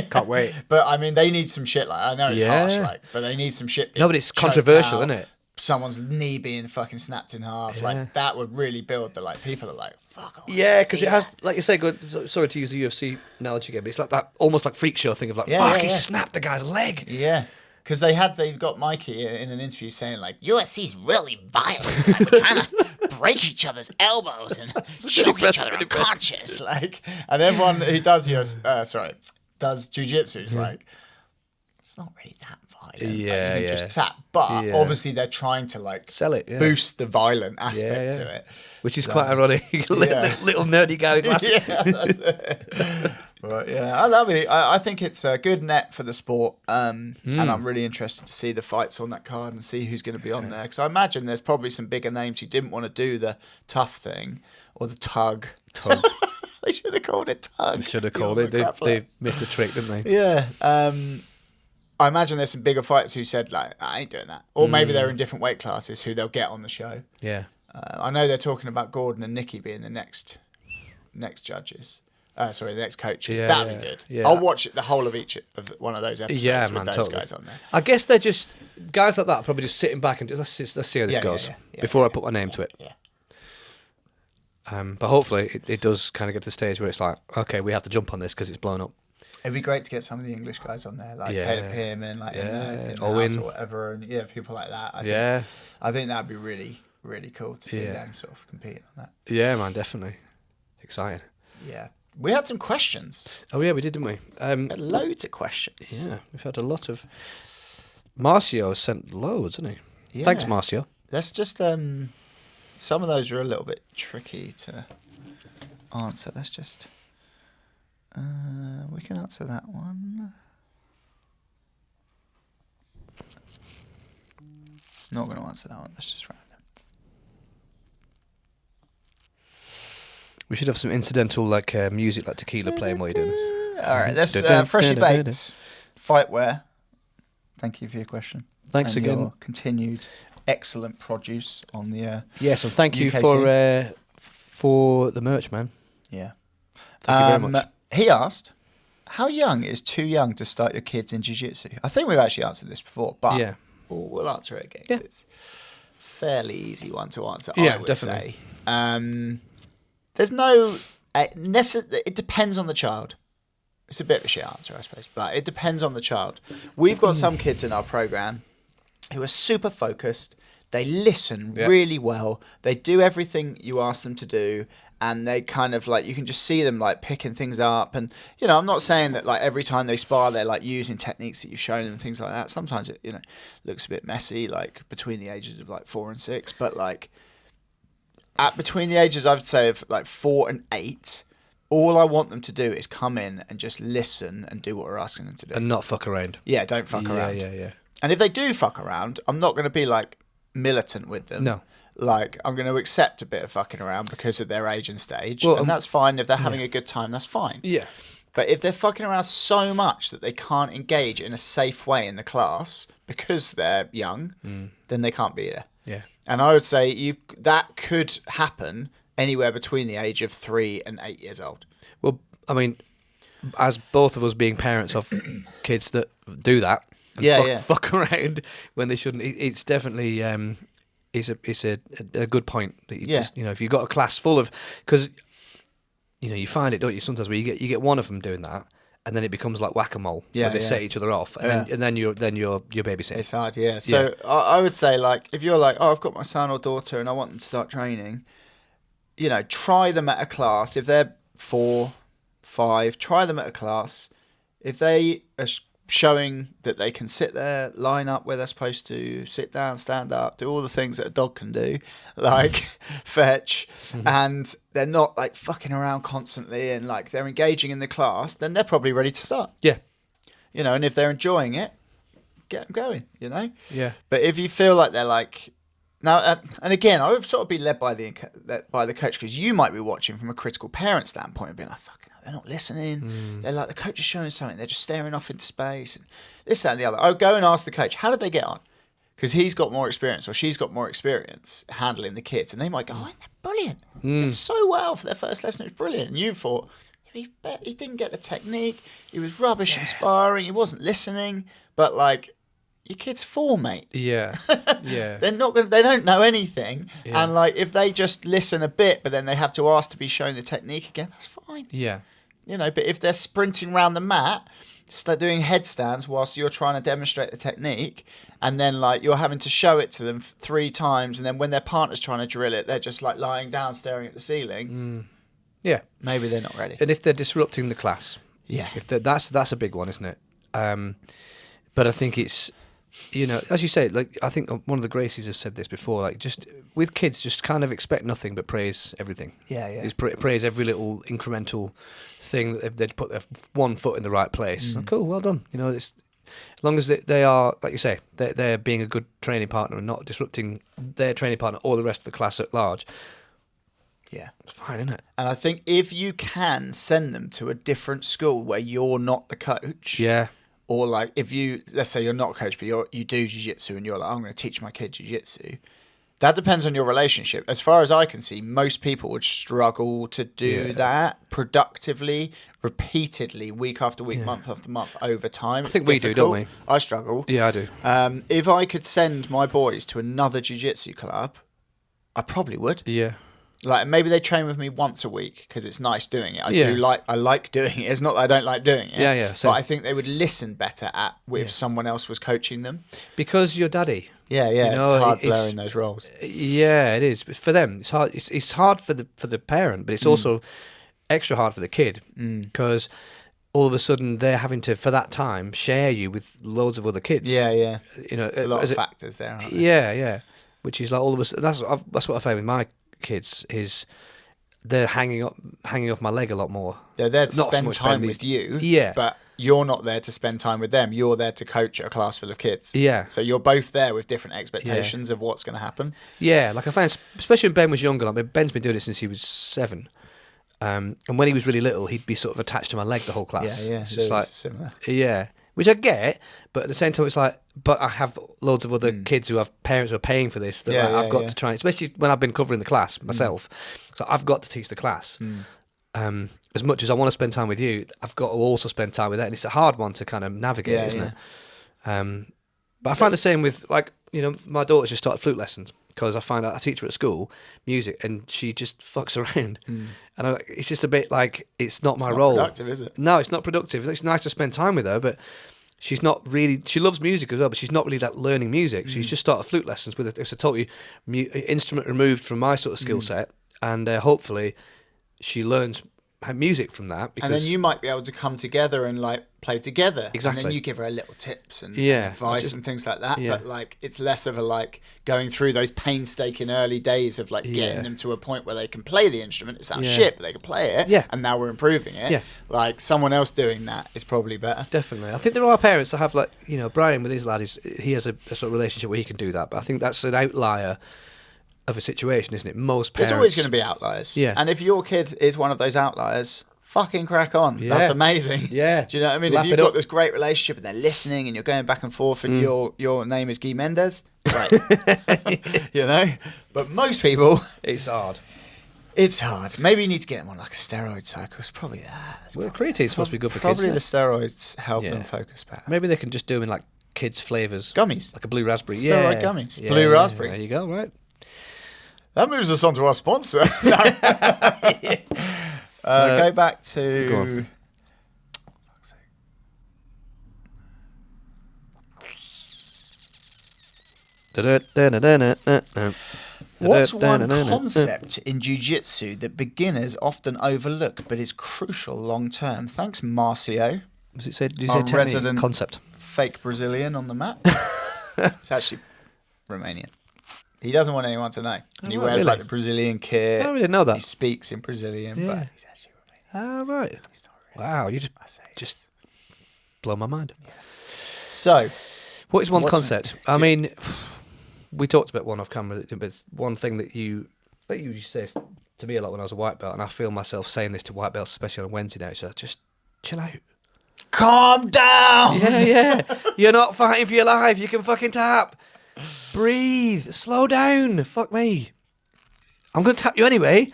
Can't wait. But, I mean, they need some shit, like, I know it's harsh, like, but they need some shit. No, but it's controversial, isn't it? Someone's knee being fucking snapped in half. Like, that would really build the, like, people are like, fuck off. Yeah, because it has, like you say, sorry to use the UFC analogy again, but it's like that almost like freak show thing of like, he snapped the guy's leg. Yeah. Because they've got Mikey in an interview saying like, UFC's really violent. Like, we're trying to break each other's elbows and choke each other unconscious. Like, and everyone who does does jiu-jitsu is like, it's not really that violent. Yeah, like, you can just tap. But obviously they're trying to like sell it, boost the violent aspect to it. Which is quite ironic. Little nerdy guy with glasses. Yeah, that's it. But yeah, I think it's a good net for the sport, and I'm really interested to see the fights on that card and see who's going to be on there. Because I imagine there's probably some bigger names who didn't want to do the tough thing or the tug. They should have called it tug. They should have called it. They missed a trick, didn't they? Yeah. I imagine there's some bigger fighters who said like, I ain't doing that, or maybe they're in different weight classes who they'll get on the show. Yeah. I know they're talking about Gordon and Nicky being the next judges. The next coaches. Yeah, that'd be good. Yeah. I'll watch the whole of each of one of those episodes with those guys on there. I guess they're just guys like that, probably just sitting back and just let's see how this goes before I put my name to it. Yeah. But hopefully it does kind of get to the stage where it's like, okay, we have to jump on this because it's blown up. It'd be great to get some of the English guys on there, like Taylor Pearman, like in the Owen or whatever, and people like that. I think that'd be really, really cool to see them sort of competing on that. Yeah, man, definitely. Exciting. Yeah. We had some questions. Oh, yeah, we did, didn't we? Loads of questions. Yeah, we've had a lot of... Marcio sent loads, hasn't he? Yeah. Thanks, Marcio. Let's just... some of those are a little bit tricky to answer. Let's just... we can answer that one. Not going to answer that one. Let's just random. We should have some incidental like music, like tequila playing while you're doing this. All right, let's freshly baked fightwear. Thank you for your question. Thanks and again. Your continued excellent produce on the yes, and thank you for the merch, man. Yeah. Thank you very much. He asked, "How young is too young to start your kids in jiu-jitsu?" I think we've actually answered this before, but we'll answer it again. Yeah. It's a fairly easy one to answer. I would definitely say. There's no it depends on the child. It's a bit of a shit answer, I suppose, but it depends on the child. We've got some kids in our program who are super focused. They listen really well. They do everything you ask them to do, and they kind of like, you can just see them like picking things up. And you know, I'm not saying that like every time they spar they're like using techniques that you've shown them and things like that. Sometimes it looks a bit messy, like between the ages of like 4 and 6, but like between the ages, I would say, of like 4 and 8, all I want them to do is come in and just listen and do what we're asking them to do. And not fuck around. Yeah, don't fuck around. Yeah. And if they do fuck around, I'm not going to be like militant with them. No. Like, I'm going to accept a bit of fucking around because of their age and stage. Well, and that's fine. If they're having a good time, that's fine. Yeah. But if they're fucking around so much that they can't engage in a safe way in the class because they're young, then they can't be there. Yeah. And I would say that could happen anywhere between the age of 3 and 8 years old. Well, I mean, as both of us being parents of kids that do that, and fuck around when they shouldn't, it's definitely it's a good point that you just, if you've got a class full of, because you find it, don't you, sometimes where you get one of them doing that, and then it becomes like whack-a-mole, where they set each other off, and then you're babysitting. It's hard, yeah. So I would say, like, if you're like, oh, I've got my son or daughter and I want them to start training, try them at a class. If they're 4, 5, try them at a class. If they are showing that they can sit there, line up where they're supposed to, sit down, stand up, do all the things that a dog can do, like fetch, and they're not like fucking around constantly and like they're engaging in the class, then they're probably ready to start. Yeah. And if they're enjoying it, get them going, Yeah. But if you feel like they're like, now, and again, I would sort of be led by the coach, because you might be watching from a critical parent standpoint and being like, fucking hell, they're not listening. They're like, the coach is showing something. They're just staring off into space. And this, that, and the other. I would go and ask the coach, how did they get on? Because he's got more experience or she's got more experience handling the kids. And they might go, oh, they're brilliant. Did so well for their first lesson. It was brilliant. And you thought, he didn't get the technique. He was rubbish in sparring. He wasn't listening. But like, your kid's 4, mate. Yeah. Yeah. They don't know anything. Yeah. And like, if they just listen a bit, but then they have to ask to be shown the technique again, that's fine. Yeah. But if they're sprinting around the mat, start doing headstands whilst you're trying to demonstrate the technique, and then like you're having to show it to them 3 times, and then when their partner's trying to drill it, they're just like lying down staring at the ceiling. Yeah. Maybe they're not ready. And if they're disrupting the class, that's a big one, isn't it? But I think it's, as you say, like, I think one of the Gracies have said this before, like, just with kids, just kind of expect nothing but praise everything. Yeah. Just praise every little incremental thing that they'd put their one foot in the right place. Oh, cool, well done. It's, as long as they are, like you say, they're being a good training partner and not disrupting their training partner or the rest of the class at large. Yeah. It's fine, isn't it? And I think if you can send them to a different school where you're not the coach. Yeah. Or like, if you, let's say you're not a coach, but you do jiu-jitsu and you're like, I'm going to teach my kid jiu-jitsu. That depends on your relationship. As far as I can see, most people would struggle to do that productively, repeatedly, week after week, month after month, over time. I think we do, don't we? I struggle. Yeah, I do. If I could send my boys to another jiu-jitsu club, I probably would. Yeah. Like, maybe they train with me once a week because it's nice doing it. I like doing it. It's not that I don't like doing it. Yeah. But I think they would listen better if someone else was coaching them. Because you're daddy. Yeah. It's hard blurring those roles. Yeah, it is. For them, it's hard. It's hard for the parent, but it's also extra hard for the kid because all of a sudden they're having to, for that time, share you with loads of other kids. Yeah. There's a lot of factors there, aren't there? Yeah. Which is like all of us. That's what I find with my kids is they're hanging off my leg a lot more. They're there to spend time with you. Yeah. But you're not there to spend time with them. You're there to coach a class full of kids. Yeah. So you're both there with different expectations of what's going to happen. Yeah. Like I find, especially when Ben was younger, like Ben's been doing it since he was 7. And when he was really little, he'd be sort of attached to my leg the whole class. Yeah. It's So like, it's similar. Yeah. Which I get, but at the same time, it's like, but I have loads of other kids who have parents who are paying for this that I've got to try, especially when I've been covering the class myself. So I've got to teach the class. As much as I want to spend time with you, I've got to also spend time with that. And it's a hard one to kind of navigate, isn't it? But I find the same with, like, my daughter's just started flute lessons because I find out I teach her at school music and she just fucks around. And it's just a bit like, it's not my role. It's not productive, is it? No, it's not productive. It's nice to spend time with her, but she's not really, she loves music as well, but she's not really like learning music. She's just started flute lessons with it's a totally instrument removed from my sort of skill set. And hopefully she learns music from that. And then you might be able to come together and like play together. Exactly. And then you give her a little tips and Yeah, advice and things like that. yeah. But like it's less of a like going through those painstaking early days of like getting them to a point where they can play the instrument. It sounds shit, but they can play it. Yeah. And now we're improving it. Yeah. Like someone else doing that is probably better. Definitely. I think there are parents that have, like, you know, Brian with his lad, he has a sort of relationship where he can do that. But I think that's an outlier of a situation, isn't it? Most parents... There's always going to be outliers. Yeah. And if your kid is one of those outliers... fucking crack on. Yeah. That's amazing. Yeah. Do you know what I mean? Lap if you've it got up. this great relationship and they're listening and you're going back and forth and your name is Guy Mendes, great. You know? But most people, It's hard. it's hard. Maybe you need to get them on like a steroid cycle. It's probably that. It's Well, creatine's supposed to be good for probably kids. the steroids help Yeah. them focus better. Maybe they can just do them in, like, kids' flavours. Gummies. Like a blue raspberry. Steroid gummies. Blue raspberry. There you go, right? That moves us on to our sponsor. Go back to... Go on. What's one concept in jiu-jitsu that beginners often overlook but is crucial long term? Thanks, Marcio, Did you say our technique? resident Concept? fake Brazilian on the map. It's actually Romanian. He doesn't want anyone to know. And he right, wears really? like the Brazilian kit. Oh, I didn't know that. He speaks in Brazilian, Yeah. but he's actually Romanian. Ah, right. He's not really. Wow, you I say just blow my mind. So, What is one What's concept? I mean, we talked about one off camera, but it's one thing that you used to say to me a lot when I was a white belt, and I feel myself saying this to white belts, especially on Wednesday night. So just chill out. calm down. Yeah. You're not fighting for your life. You can fucking tap. Breathe. Slow down. Fuck me. I'm going to tap you anyway.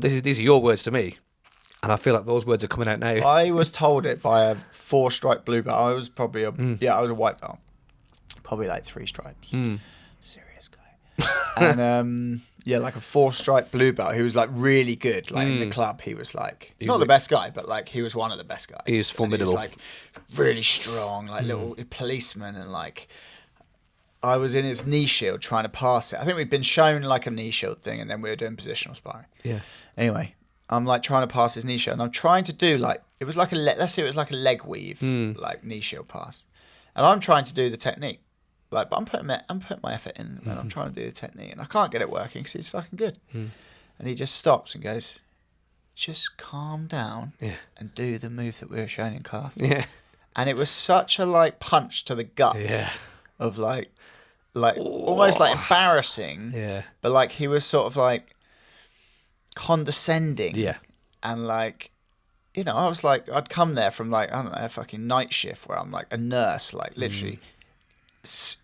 These are your words to me. And I feel like those words are coming out now. I was told it by a 4-stripe blue belt. I was probably I was a white belt. Probably like 3 stripes. Serious guy. And like a 4-stripe blue belt. He was like really good. Like in the club, he was like not the best guy, but like he was one of the best guys. He is formidable. And he was like really strong, like little policeman, and like I was in his knee shield trying to pass it. I think we'd been shown like a knee shield thing, and then we were doing positional sparring. Yeah. Anyway, I'm like trying to pass his knee shield, and I'm trying to do like it was like let's say it was like a leg weave, like knee shield pass, and I'm trying to do the technique, like, but I'm putting my effort in, and I'm trying to do the technique, and I can't get it working because he's fucking good, and he just stops and goes, "Just calm down, and do the move that we were showing in class." Yeah. And it was such a like punch to the gut Yeah. of like almost like embarrassing, Yeah. but like he was sort of like condescending, Yeah. and like, you know, I was like, I'd come there from like, I don't know, a fucking night shift where I'm like a nurse, like literally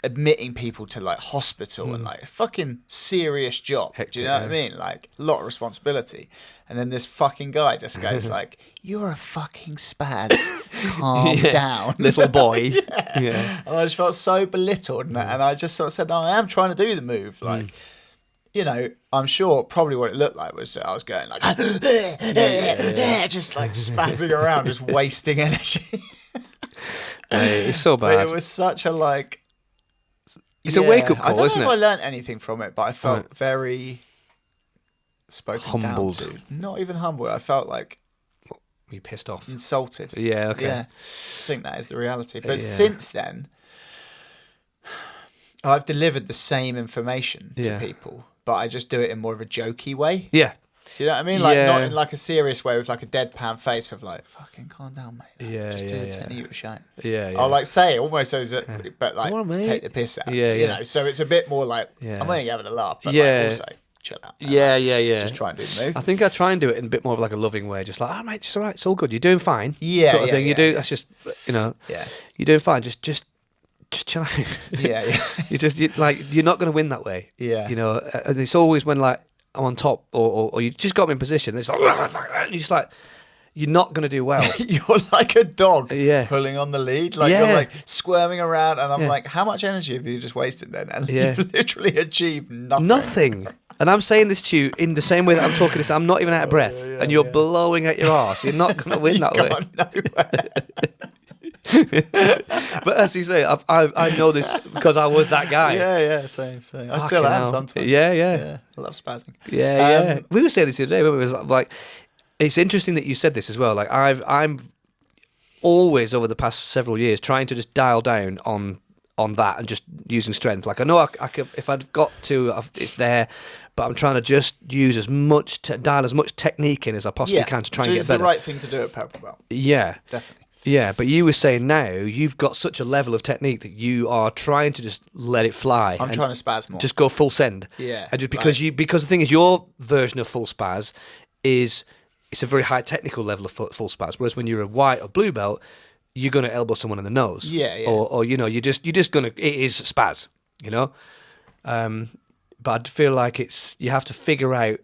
admitting people to like hospital and like a fucking serious job. Hectic, Do you know what I mean? Like a lot of responsibility. And then this fucking guy just goes like, "You're a fucking spaz. Calm down, Little boy. Yeah. And I just felt so belittled, and I just sort of said, "No, I am trying to do the move." Like, you know, I'm sure probably what it looked like was that I was going like, just like spazzing around, just wasting energy. It's so But bad. it was such a like. It's a wake-up call, I don't isn't know if it? I learned anything from it, but I felt very spoken Humbled. down to. Not even humbled. I felt like You pissed off. insulted. Yeah, okay. Yeah, I think that is the reality. But Yeah. since then, I've delivered the same information to Yeah. people, but I just do it in more of a jokey way. Yeah. Do you know what I mean? Like not Yeah. in like a serious way with like a deadpan face of like, fucking calm down, mate. Like, Yeah, just do yeah, the yeah. technique you were showing. Yeah, yeah. I'll like say it almost as a, but like Come on, mate. take the piss out. Yeah, You yeah. know, so it's a bit more like Yeah. I'm only having a laugh, but Yeah. like also chill out. man. Yeah, Like, yeah, yeah. Just try and do the move. I think I try and do it in a bit more of like a loving way, just like, mate, it's all right, it's all good, you're doing fine. Yeah, sort of yeah, thing. You yeah, do. yeah. That's just, you know, Yeah. you're doing fine. Just chill out. Yeah, yeah. You're not going to win that way. Yeah. You know, and it's always when like I'm on top or you just got me in position. It's like, and you're just like, you're not going to do well. You're like a dog Yeah. pulling on the lead. Like Yeah. you're like squirming around, and I'm Yeah. like, how much energy have you just wasted then? And Yeah. you've literally achieved nothing. Nothing. And I'm saying this to you in the same way that I'm talking this. I'm not even out of breath, and you're blowing at your arse. You're not going to win that way. Gone nowhere. But as you say, I know this because I was that guy. Yeah, same. I still Fucking am hell. sometimes. Yeah. I love spazzing. Yeah. We were saying this the other day, weren't we? It was like It's interesting that you said this as well. Like I'm always over the past several years trying to just dial down on that and just using strength. Like I know I could, if I've got to, it's there, but I'm trying to just use as much dial as much technique in as I possibly can to try and get better. It's the right thing to do at purple belt. Yeah, Definitely. Yeah, but you were saying now you've got such a level of technique that you are trying to just let it fly. I'm trying to spaz more. Just go full send. Yeah. And just because the thing is, your version of full spaz is it's a very high technical level of full spaz. Whereas when you're a white or blue belt, you're going to elbow someone in the nose. Yeah, yeah. Or you're just going to, it is spaz, But I feel like you have to figure out,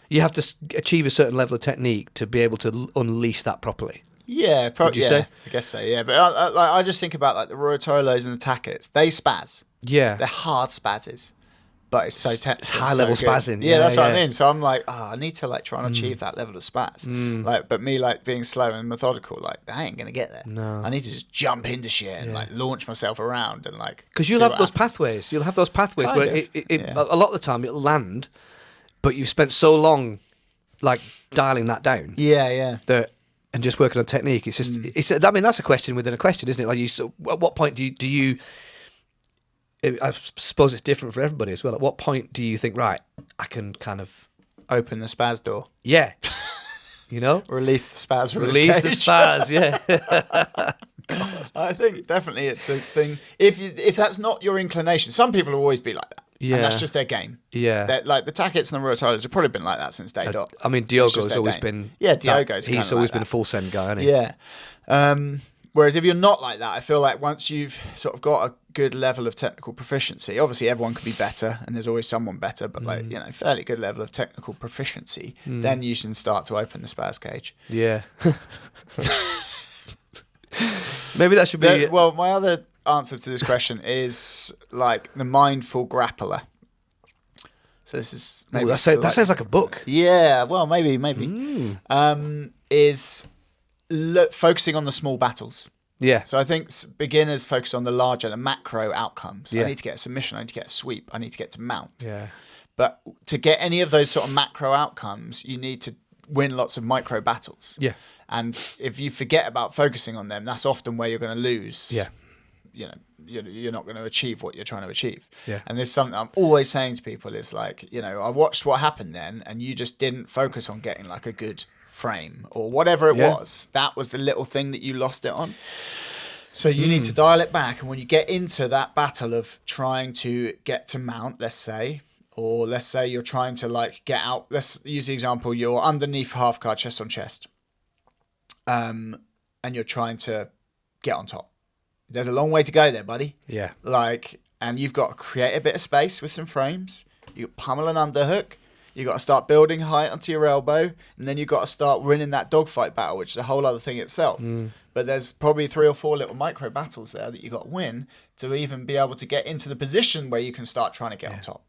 you have to achieve a certain level of technique to be able to unleash that properly. Yeah, Would you say? I guess so. Yeah, but I just think about like the Rotolos and the Tackets. They spaz. Yeah, They're hard spazzes, but it's so technical. It's high level spazzing. Yeah, that's what I mean. So I'm like, I need to like try and achieve that level of spaz. But me like being slow and methodical, like I ain't gonna get there. No. I need to just jump into shit and like launch myself around and like. Because you'll have those pathways. You'll have those pathways Kind where of, a lot of the time it'll land, but you've spent so long, like dialing that down. Yeah. And just working on technique. It's just, I mean, that's a question within a question, isn't it? Like, at what point do you? I suppose it's different for everybody as well. At what point do you think, right, I can kind of open the spaz door? Yeah, release the spaz. Release the spaz. Yeah. I think definitely it's a thing. If that's not your inclination, some people will always be like that. Yeah. And that's just their game. Yeah. Like the Tackets and the Rotolos have probably been like that since day dot. I mean, Diogo's always been. Yeah, Diogo's he's always been a full send guy, hasn't he? Yeah. Whereas if you're not like that, I feel like once you've sort of got a good level of technical proficiency, obviously everyone could be better and there's always someone better, but like, fairly good level of technical proficiency, then you can start to open the spaz cage. Yeah. Maybe that should be. Well, my other answer to this question is like the mindful grappler. So this is maybe that sounds like a book. Yeah, well, maybe. Is focusing on the small battles. Yeah. So I think beginners focus on the macro outcomes. Yeah. I need to get a submission. I need to get a sweep. I need to get to mount. Yeah. But to get any of those sort of macro outcomes, you need to win lots of micro battles. Yeah. And if you forget about focusing on them, that's often where you're going to lose. Yeah. You're not going to achieve what you're trying to achieve. Yeah. And there's something I'm always saying to people is like, I watched what happened then, and you just didn't focus on getting like a good frame or whatever it was. That was the little thing that you lost it on. So you need to dial it back. And when you get into that battle of trying to get to mount, let's say, or let's say you're trying to like get out, let's use the example, you're underneath half guard, chest on chest. And you're trying to get on top. There's a long way to go there, buddy. Yeah. And you've got to create a bit of space with some frames. You pummel an underhook. You got to start building height onto your elbow, and then you got to start winning that dogfight battle, which is a whole other thing itself. But there's probably 3 or 4 little micro battles there that you got to win to even be able to get into the position where you can start trying to get on top.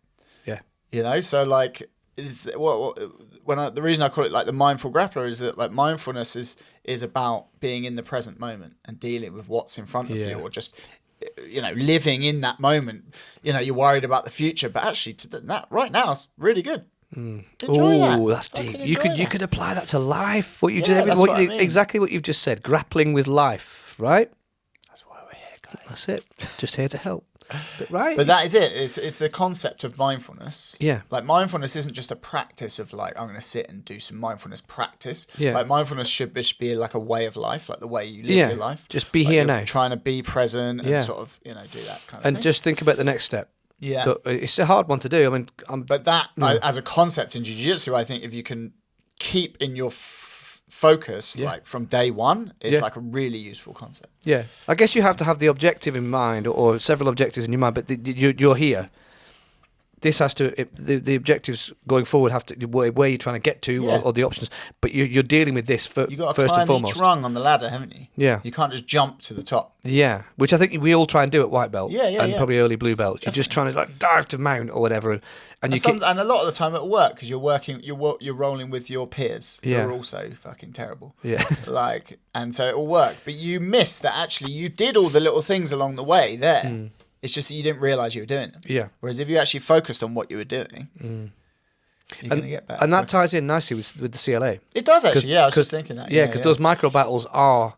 Yeah. So like, the reason I call it like the mindful grappler is that like mindfulness is about being in the present moment and dealing with what's in front of you, or just living in that moment. You're worried about the future, but actually that right now is really good. Enjoy that. That's deep. You could apply that to life. What you mean. Exactly what you've just said. Grappling with life, right? That's why we're here, guys. That's it. Just here to help. But that is it. It's the concept of mindfulness. Yeah. Like mindfulness isn't just a practice of like I'm going to sit and do some mindfulness practice. Yeah. Like mindfulness should be like a way of life, like the way you live your life. Just be like here you're now. Trying to be present and sort of do that kind of thing. And just think about the next step. Yeah. So it's a hard one to do. I mean, but that as a concept in jiu-jitsu, I think if you can keep in your focus like from day one, it's like a really useful concept. Yeah. I guess you have to have the objective in mind, or several objectives in your mind, but you're here. This has to, the objectives going forward have to, where you're trying to get to, or the options, but you're dealing with this You got to first climb and foremost. each rung on the ladder, haven't you? Yeah. You can't just jump to the top. Yeah, which I think we all try and do at white belt, and probably early blue belt. You're just trying to like dive to mount or whatever, and a lot of the time it'll work because you're rolling with your peers. Yeah. You're also fucking terrible. Yeah. And so it'll work, but you miss that actually you did all the little things along the way there. It's just that you didn't realize you were doing them. Yeah. Whereas if you actually focused on what you were doing, you're going to get better. And that ties in nicely with the CLA. It does actually. Yeah, I was just thinking that. Yeah, because those micro battles are,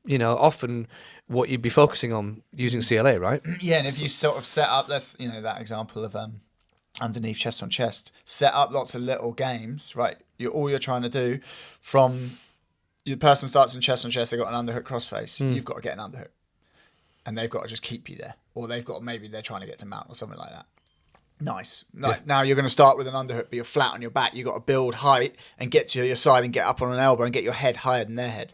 often what you'd be focusing on using CLA, right? Yeah, and if you sort of set up, that example of underneath chest on chest, set up lots of little games, right? All you're trying to do from your person starts in chest on chest, they've got an underhook crossface. You've got to get an underhook. And they've got to just keep you there. Or maybe they're trying to get to mount or something like that. Nice. Now you're going to start with an underhook, but you're flat on your back. You've got to build height and get to your side and get up on an elbow and get your head higher than their head.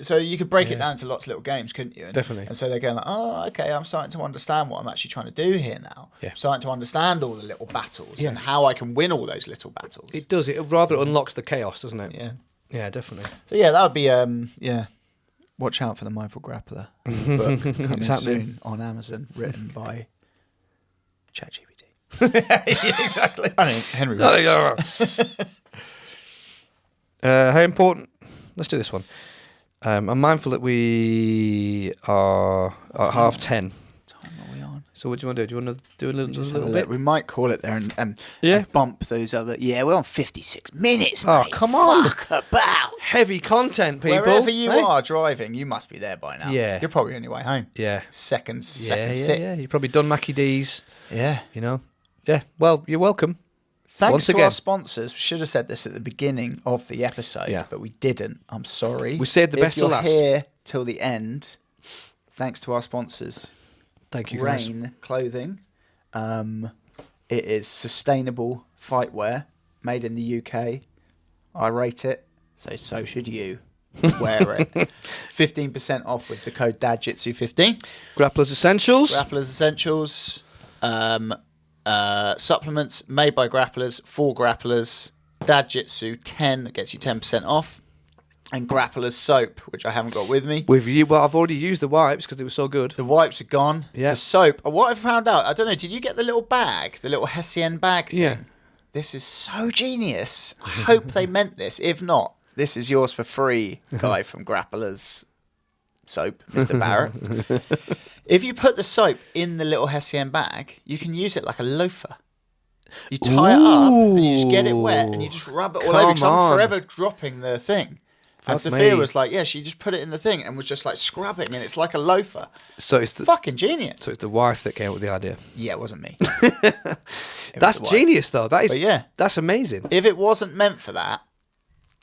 So you could break it down into lots of little games, couldn't you? Definitely. And so they're going like, oh, okay, I'm starting to understand what I'm actually trying to do here now. Yeah. I'm starting to understand all the little battles and how I can win all those little battles. It does. It rather unlocks the chaos, doesn't it? Yeah. Yeah, definitely. So yeah, that would be watch out for the Mindful Grappler book coming soon on Amazon, written by ChatGPT. Yeah, exactly. I mean, Henry. How important? Let's do this one. I'm mindful that we are at 10:30. Time are we on? So what do you want to do? Do you want to do a little bit? bit? We might call it there and Yeah. bump those other. Yeah, we're on 56 minutes. Oh, mate. come on. Fuck about. Heavy content, people. Wherever you Hey? are driving, you must be there by now. Yeah. You're probably on your way home. Yeah. Second Yeah. sit. You've probably done Mackie D's. Yeah. Yeah. Well, you're welcome. Thanks Once to again. our sponsors. We should have said this at the beginning of the episode, but we didn't. I'm sorry. We saved the best if till you're last. here till the end, thanks to our sponsors. Thank you, guys. Rain Clothing. It is sustainable fightwear made in the UK. I rate it, so should you. Wear it. 15% off with the code DadJitsu15. Grapplers Essentials. Grapplers Essentials. Supplements made by grapplers for grapplers. DadJitsu 10 gets you 10% off. And Grapplers soap, which I haven't got with me. With you, well, I've already used the wipes because they were so good. The wipes are gone. Yeah. The soap. What I found out, I don't know, did you get the little bag? The little Hessian bag thing? Yeah. This is so genius. I hope they meant this. If not, this is yours for free, guy from Grapplers soap, Mr. Barrett. If you put the soap in the little Hessian bag, you can use it like a loafer. You tie it up and you just get it wet and you just rub it all over because I'm forever dropping the thing. And Sophia was like, yeah, she just put it in the thing and was just like scrubbing and it's like a loafer. So it's fucking genius. So it's the wife that came up with the idea. Yeah, it wasn't me. That's genius, though. That is. But yeah, that's amazing. If it wasn't meant for that,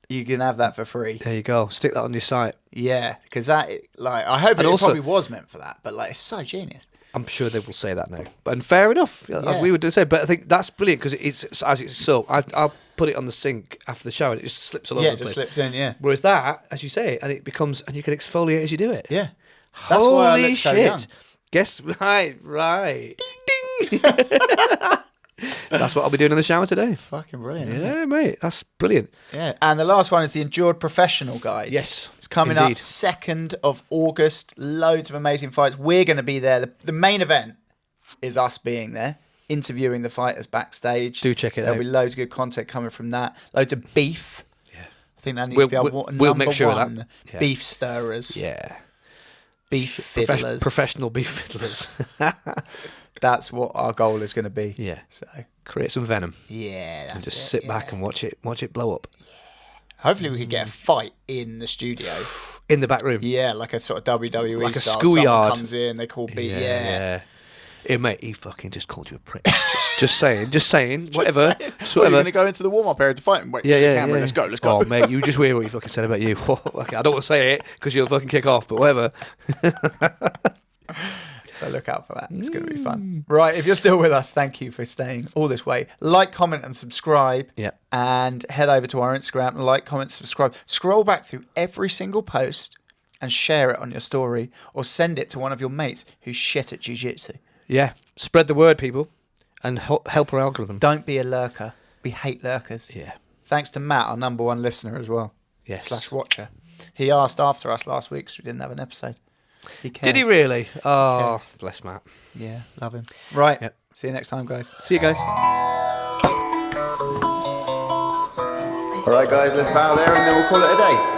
you can have that for free. There you go. Stick that on your site. Yeah, because that, like, I hope it probably was meant for that, but like, it's so genius. I'm sure they will say that now. And fair enough. Yeah. We would do the same. But I think that's brilliant because it's as it's so. I'll put it on the sink after the shower and it just slips all over the place. Yeah, it just slips in, yeah. Whereas that, as you say, and it becomes, and you can exfoliate as you do it. Yeah. That's why I Holy look so shit. young. Guess, right. Ding. That's what I'll be doing in the shower today. Fucking brilliant. Yeah, mate. That's brilliant. Yeah. And the last one is the Endured Professional, guys. Yes. It's coming up 2nd of August. Loads of amazing fights. We're going to be there. The main event is us being there, interviewing the fighters backstage. Do check it out. There'll be loads of good content coming from that. Loads of beef. Yeah. I think that needs to be our we'll make sure number of one. that. Yeah. Beef stirrers. Yeah. Beef fiddlers. Professional beef fiddlers. That's what our goal is going to be. Yeah. So create some venom. Yeah, that's and just sit back and watch it blow up. Yeah. Hopefully we could get a fight in the studio. In the back room. Yeah, like a sort of WWE like style. a schoolyard. Someone comes in, they call beat. Yeah. Hey, mate, he fucking just called you a prick. just saying, whatever. Saying. Just Well, whatever. you're going to go into the warm-up area to fight and wait for the camera. Let's go. Oh, mate, you just hear what he fucking said about you. Okay, I don't want to say it because you'll fucking kick off, but whatever. So look out for that. It's going to be fun. Right, if you're still with us, thank you for staying all this way. Like, comment, and subscribe. Yeah. And head over to our Instagram. Like, comment, subscribe. Scroll back through every single post and share it on your story or send it to one of your mates who's shit at jiu-jitsu. Yeah. Spread the word, people, and help our algorithm. Don't be a lurker. We hate lurkers. Yeah. Thanks to Matt, our number one listener as well. Yes. /watcher. He asked after us last week because we didn't have an episode. He cares. Did he really? Oh, cares. bless Matt. Yeah, love him. Right. Yep. See you next time, guys. See you guys. All right, guys, let's bow there and then we'll call it a day.